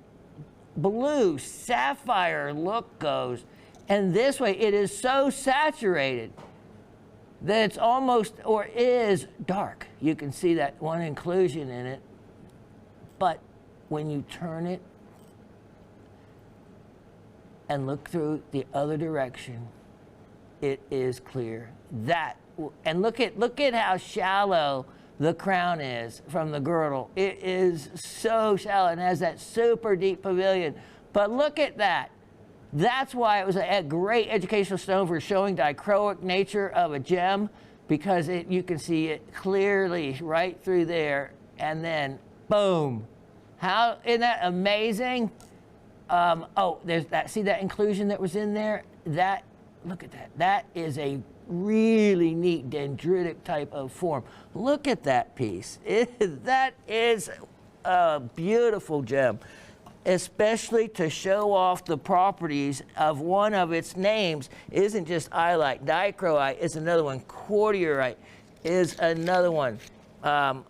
blue sapphire look goes. And this way, it is so saturated that it's almost, or is, dark. You can see that one inclusion in it. But when you turn it and look through the other direction, it is clear. That, and look at how shallow the crown is from the girdle. It is so shallow and has that super deep pavilion. But look at that. That's why it was a great educational stone for showing dichroic nature of a gem, because you can see it clearly right through there, and then boom. How, isn't that amazing? Oh, there's that, see that inclusion that was in there? That, look at that. That is a really neat dendritic type of form. Look at that piece. That is a beautiful gem, especially to show off the properties of one of its names. It isn't just iolite. Dichroite is another one. Quartierite is another one.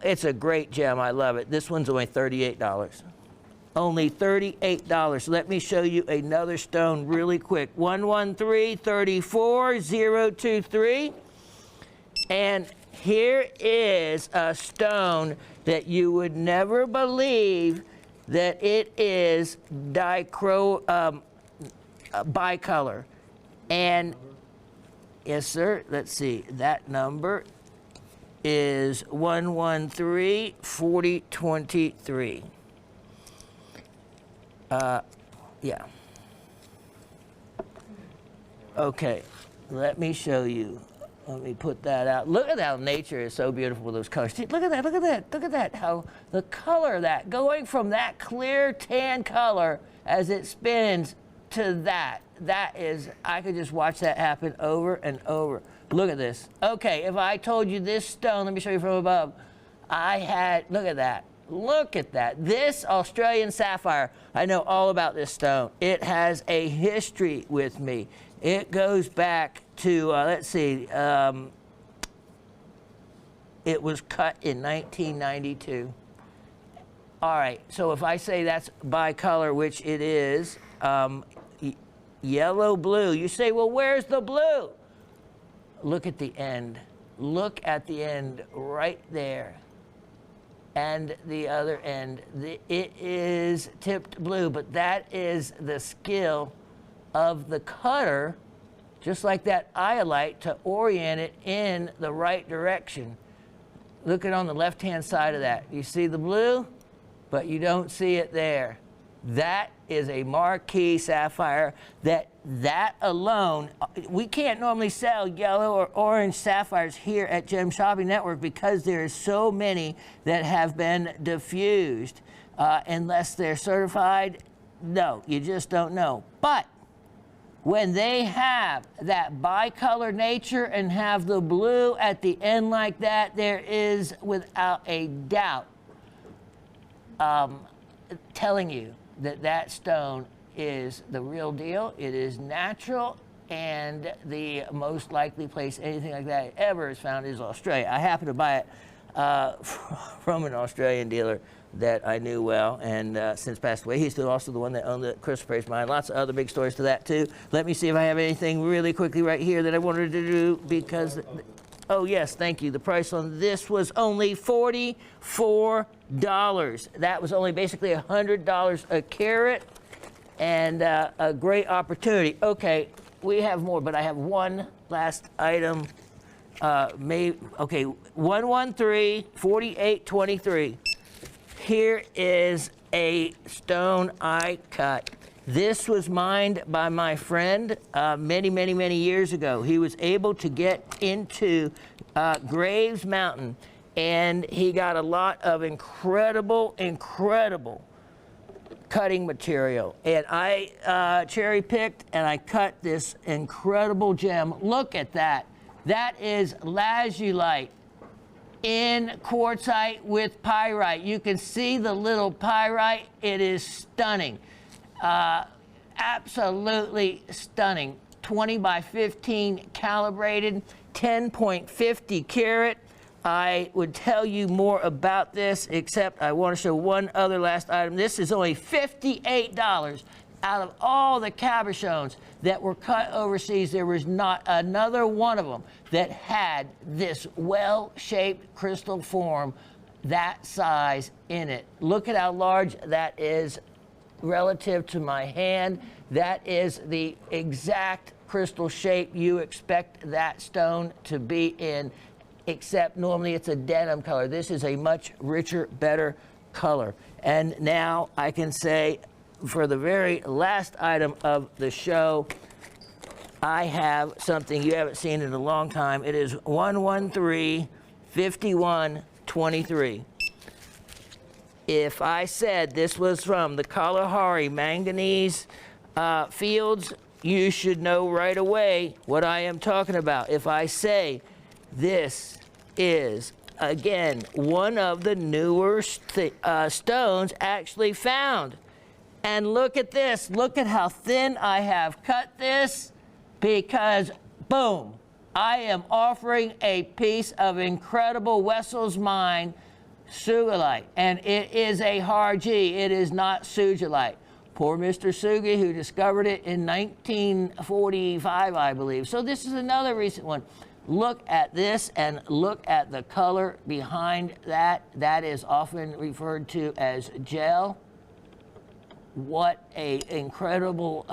It's a great gem. I love it. This one's only $38. Only $38. Let me show you another stone really quick. 113-34023. And here is a stone that you would never believe that it is bicolor. And yes, sir. Let's see. That number is 113-4023. Yeah. Okay, let me show you. Let me put that out. Look at how nature is so beautiful with those colors. See, look at that, look at that, look at that. How the color of that, going from that clear tan color as it spins to that. That is, I could just watch that happen over and over. Look at this. Okay, if I told you this stone, let me show you from above. Look at that. Look at that. This Australian sapphire, I know all about this stone. It has a history with me. It goes back to, let's see, it was cut in 1992. All right, so if I say that's bicolor, which it is, yellow, blue, you say, well, where's the blue? Look at the end. Look at the end right there. And the other end, it is tipped blue, but that is the skill of the cutter, just like that iolite, to orient it in the right direction. Look at on the left-hand side of that. You see the blue, but you don't see it there. That is a marquee sapphire that alone, we can't normally sell yellow or orange sapphires here at Gem Shopping Network because there are so many that have been diffused. Unless they're certified, no, you just don't know. But when they have that bicolor nature and have the blue at the end like that, there is without a doubt telling you that stone is the real deal. It is natural, and the most likely place anything like that ever is found is Australia. I happened to buy it from an Australian dealer that I knew well, and since passed away. He's also the one that owned the Crystal Praise mine. Lots of other big stories to that too. Let me see if I have anything really quickly right here that I wanted to do, because oh yes, thank you. The price on this was only $44. That was only basically $100 a carat, and a great opportunity. Okay, we have more, but I have one last item. Okay, 113 4823. Here is a stone I cut. This was mined by my friend many years ago. He was able to get into Graves Mountain, and he got a lot of incredible cutting material. And I cherry-picked and I cut this incredible gem. Look at that. That is lazulite in quartzite with pyrite. You can see the little pyrite. It is stunning. Absolutely stunning. 20 by 15 calibrated, 10.50 carat. I would tell you more about this, except I want to show one other last item. This is only $58. Out of all the cabochons that were cut overseas, there was not another one of them that had this well-shaped crystal form that size in it. Look at how large that is relative to my hand. That is the exact crystal shape you expect that stone to be in, except normally it's a denim color. This is a much richer, better color. And now I can say, for the very last item of the show, I have something you haven't seen in a long time. It is 113 5123. If I said this was from the Kalahari manganese fields, you should know right away what I am talking about. If I say this is, again, one of the newer stones actually found. And look at this. Look at how thin I have cut this, because, boom, I am offering a piece of incredible Wessel's mine sugilite. And it is a hard G. It is not sugilite. Poor Mr. Sugi, who discovered it in 1945, I believe. So this is another recent one. Look at this and look at the color behind that. That is often referred to as gel. What a incredible,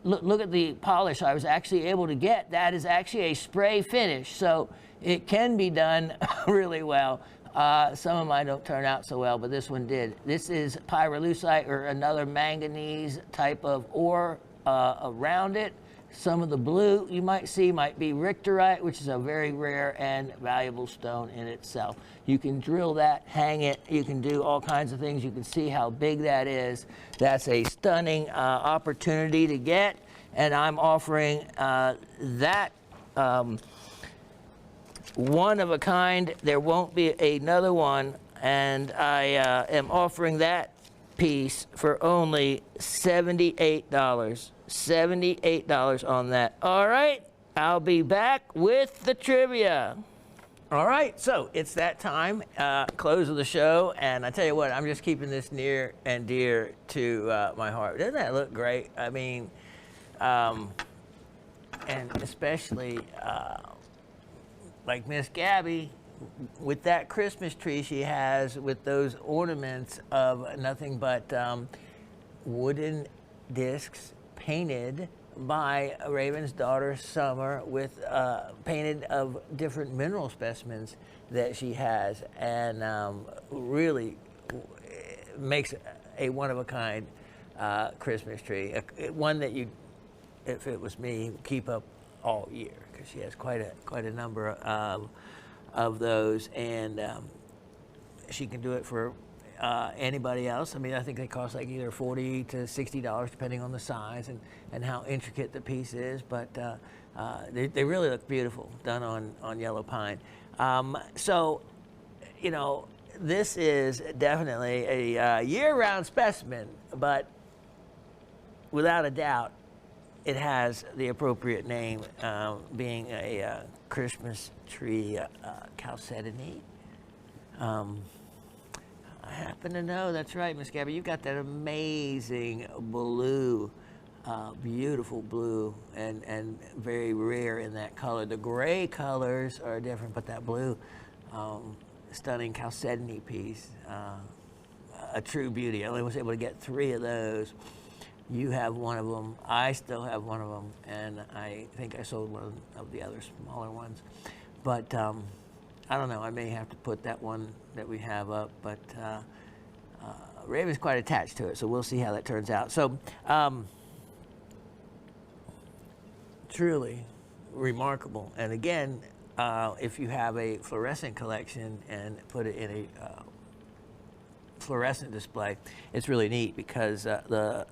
look at the polish I was actually able to get. That is actually a spray finish, so it can be done really well. Some of mine don't turn out so well, but this one did. This is pyrolusite, or another manganese type of ore around it. Some of the blue you might see might be richterite, which is a very rare and valuable stone in itself. You can drill that, hang it, you can do all kinds of things. You can see how big that is. That's a stunning opportunity to get, and I'm offering that one of a kind. There won't be another one, and I am offering that piece for only $78. $78 on that. All right, I'll be back with the trivia. All right, so it's that time, close of the show, and I tell you what, I'm just keeping this near and dear to my heart. Doesn't that look great? I mean, and especially like Miss Gabby, with that Christmas tree she has with those ornaments of nothing but wooden discs painted by Raven's daughter Summer with painted of different mineral specimens that she has, and really makes a one-of-a-kind Christmas tree, one that you, if it was me, keep up all year, because she has quite a number of those, and she can do it for anybody else. I mean, I think they cost like either $40 to $60 depending on the size and how intricate the piece is, but they really look beautiful done on yellow pine. So, you know, this is definitely a year-round specimen, but without a doubt, it has the appropriate name, being a Christmas tree chalcedony. I happen to know, that's right, Miss Gabby, you've got that amazing blue, beautiful blue, and very rare in that color. The gray colors are different, but that blue, stunning chalcedony piece, a true beauty. I only was able to get 3 of those. You have one of them. I still have one of them, and I think I sold one of the other smaller ones. But I don't know. I may have to put that one that we have up, but Raven's quite attached to it, so we'll see how that turns out. So truly remarkable. And again, if you have a fluorescent collection and put it in a fluorescent display, it's really neat, because the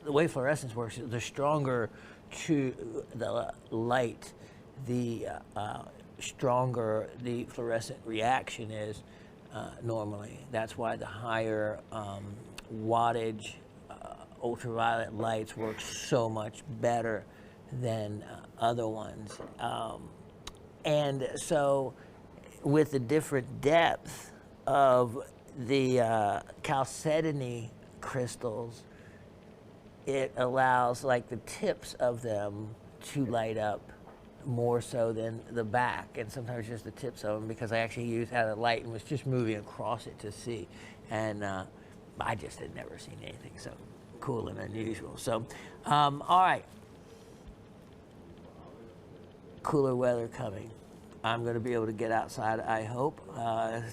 way fluorescence works is the stronger the light, the stronger the fluorescent reaction is normally. That's why the higher wattage ultraviolet lights work so much better than other ones. And so with the different depth of the chalcedony crystals, it allows like the tips of them to light up more so than the back, and sometimes just the tips of them, because I actually had a light and was just moving across it to see, and I just had never seen anything so cool and unusual. So, all right, cooler weather coming. I'm going to be able to get outside, I hope.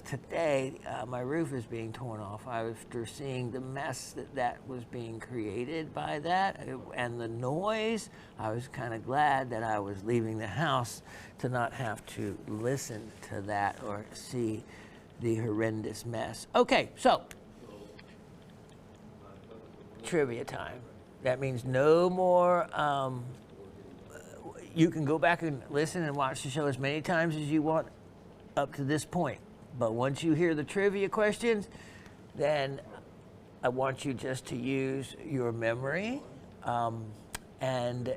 Today, my roof is being torn off after seeing the mess that was being created by that and the noise. I was kind of glad that I was leaving the house to not have to listen to that or see the horrendous mess. Okay, so trivia time. That means no more you can go back and listen and watch the show as many times as you want up to this point. But once you hear the trivia questions, then I want you just to use your memory and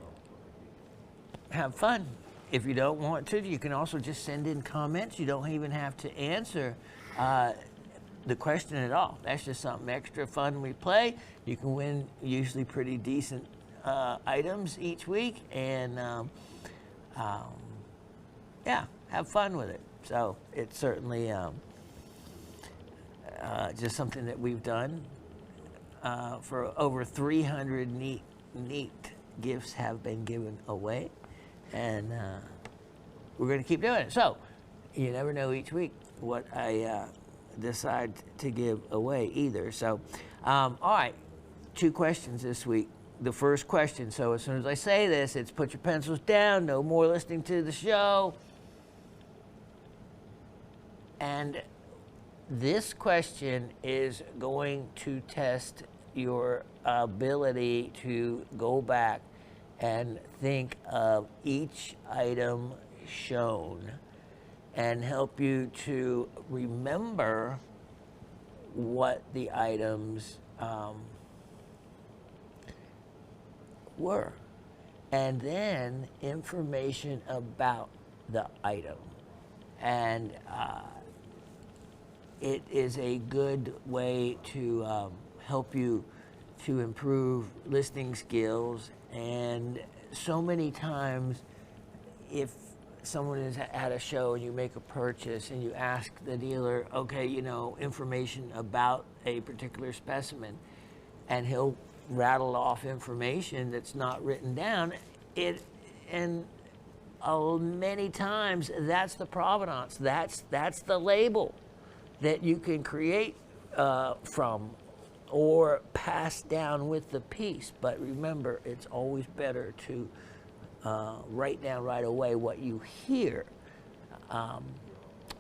have fun. If you don't want to, you can also just send in comments. You don't even have to answer the question at all. That's just something extra fun we play. You can win usually pretty decent items each week, and yeah, have fun with it. So it's certainly just something that we've done. For over 300 neat gifts have been given away, and we're going to keep doing it. So you never know each week what I decide to give away either. So all right, 2 questions this week the first question. So as soon as I say this, it's put your pencils down, no more listening to the show. And this question is going to test your ability to go back and think of each item shown and help you to remember what the items were, and then information about the item. And it is a good way to help you to improve listening skills. And so many times, if someone is at a show and you make a purchase and you ask the dealer, okay, you know, information about a particular specimen, and he'll rattle off information that's not written down, many times that's the provenance, that's the label that you can create from or pass down with the piece. But remember, it's always better to write down right away what you hear,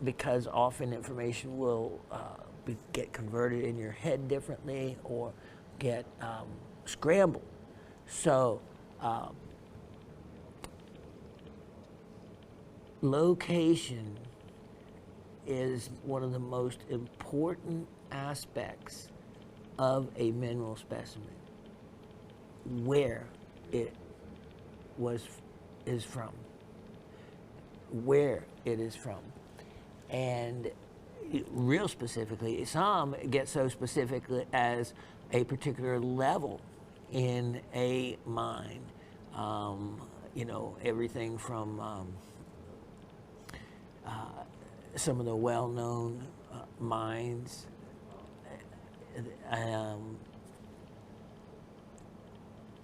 because often information will get converted in your head differently or get scrambled. So location is one of the most important aspects of a mineral specimen. Where it is from, where it is from. And real specifically, some get so specific as a particular level in a mine. You know, everything from some of the well-known mines,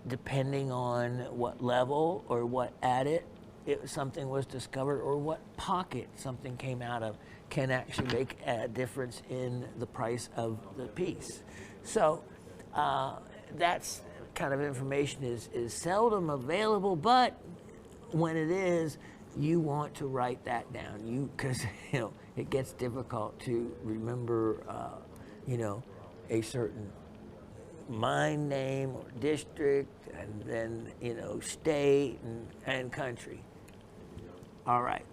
depending on what level or what adit something was discovered or what pocket something came out of, can actually make a difference in the price of the piece. So that's kind of information is seldom available, but when it is, you want to write that down. Because you know it gets difficult to remember, you know, a certain mine name or district, and then, you know, state and country. All right,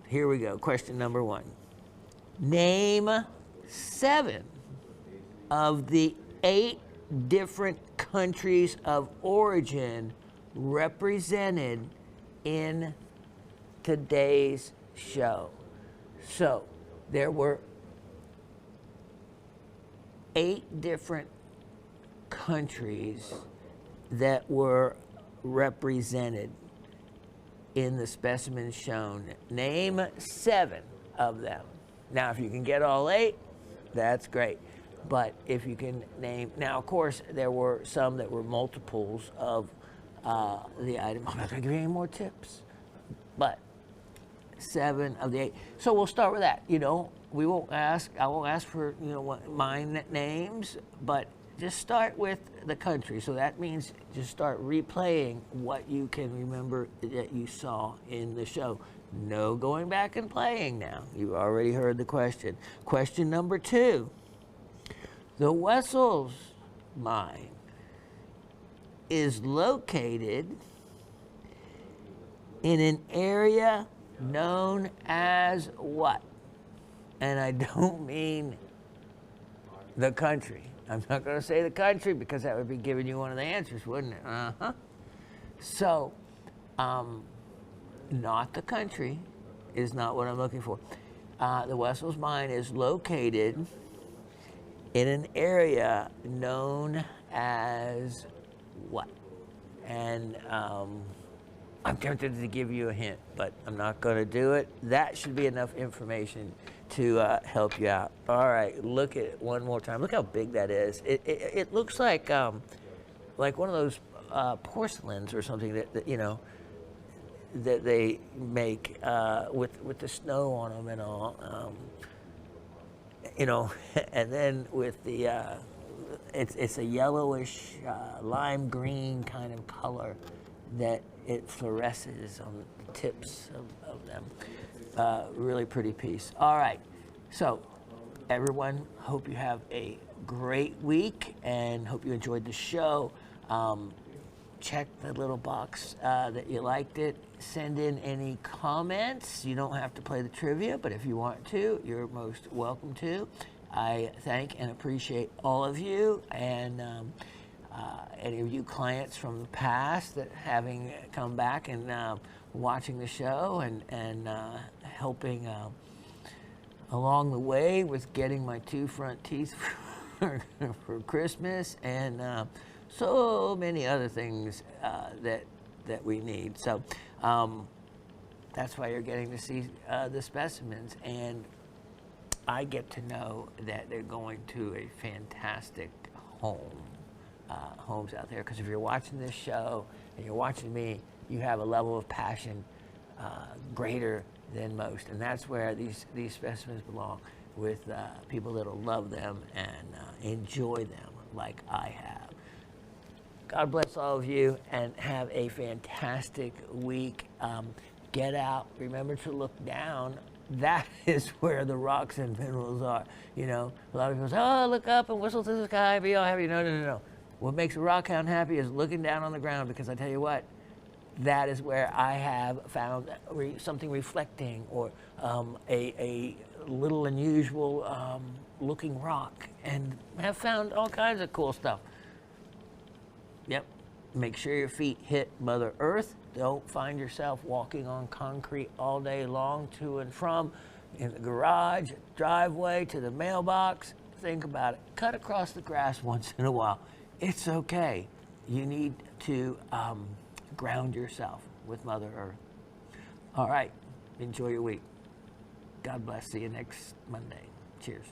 here we go. Question number 1. Name 7 of the 8 different countries of origin represented in today's show. So there were 8 different countries that were represented in the specimens shown. Name 7 of them. Now, if you can get all 8, that's great. But if you can name, now of course there were some that were multiples of the item. I'm not going to give you any more tips, but 7 of the 8. So we'll start with that. You know, I won't ask for, you know, what mine names, but just start with the country. So that means just start replaying what you can remember that you saw in the show. No going back and playing now. You've already heard the question. Question number 2. The Wessel's mine is located in an area known as what? And I don't mean the country. I'm not going to say the country because that would be giving you one of the answers, wouldn't it? Uh-huh. So, not the country is not what I'm looking for. The Wessel's mine is located in an area known as what? And I'm tempted to give you a hint, but I'm not going to do it. That should be enough information to help you out. All right, look at it one more time. Look how big that is. It looks like one of those porcelains or something that you know that they make with the snow on them and all. You know, and then with the it's a yellowish, lime green kind of color that it fluoresces on the tips of them. Really pretty piece. All right, so everyone, hope you have a great week and hope you enjoyed the show. Check the little box that you liked it. Send in any comments. You don't have to play the trivia, but if you want to, you're most welcome to. I thank and appreciate all of you, and any of you clients from the past that having come back and watching the show and helping along the way with getting my 2 front teeth for Christmas, and so many other things that we need. So that's why you're getting to see the specimens, and I get to know that they're going to a fantastic homes out there. Because if you're watching this show and you're watching me, you have a level of passion greater than most, and that's where these specimens belong, with people that'll love them and enjoy them like I have. God bless all of you and have a fantastic week. Get out. Remember to look down. That is where the rocks and minerals are. You know, a lot of people say, oh, look up and whistle to the sky, be all happy. No. What makes a rock hound happy is looking down on the ground, because I tell you what, that is where I have found something reflecting, or a little unusual looking rock, and have found all kinds of cool stuff. Yep. Make sure your feet hit Mother Earth. Don't find yourself walking on concrete all day long to and from, in the garage, driveway, to the mailbox. Think about it. Cut across the grass once in a while. It's okay. You need to ground yourself with Mother Earth. All right. Enjoy your week. God bless. See you next Monday. Cheers.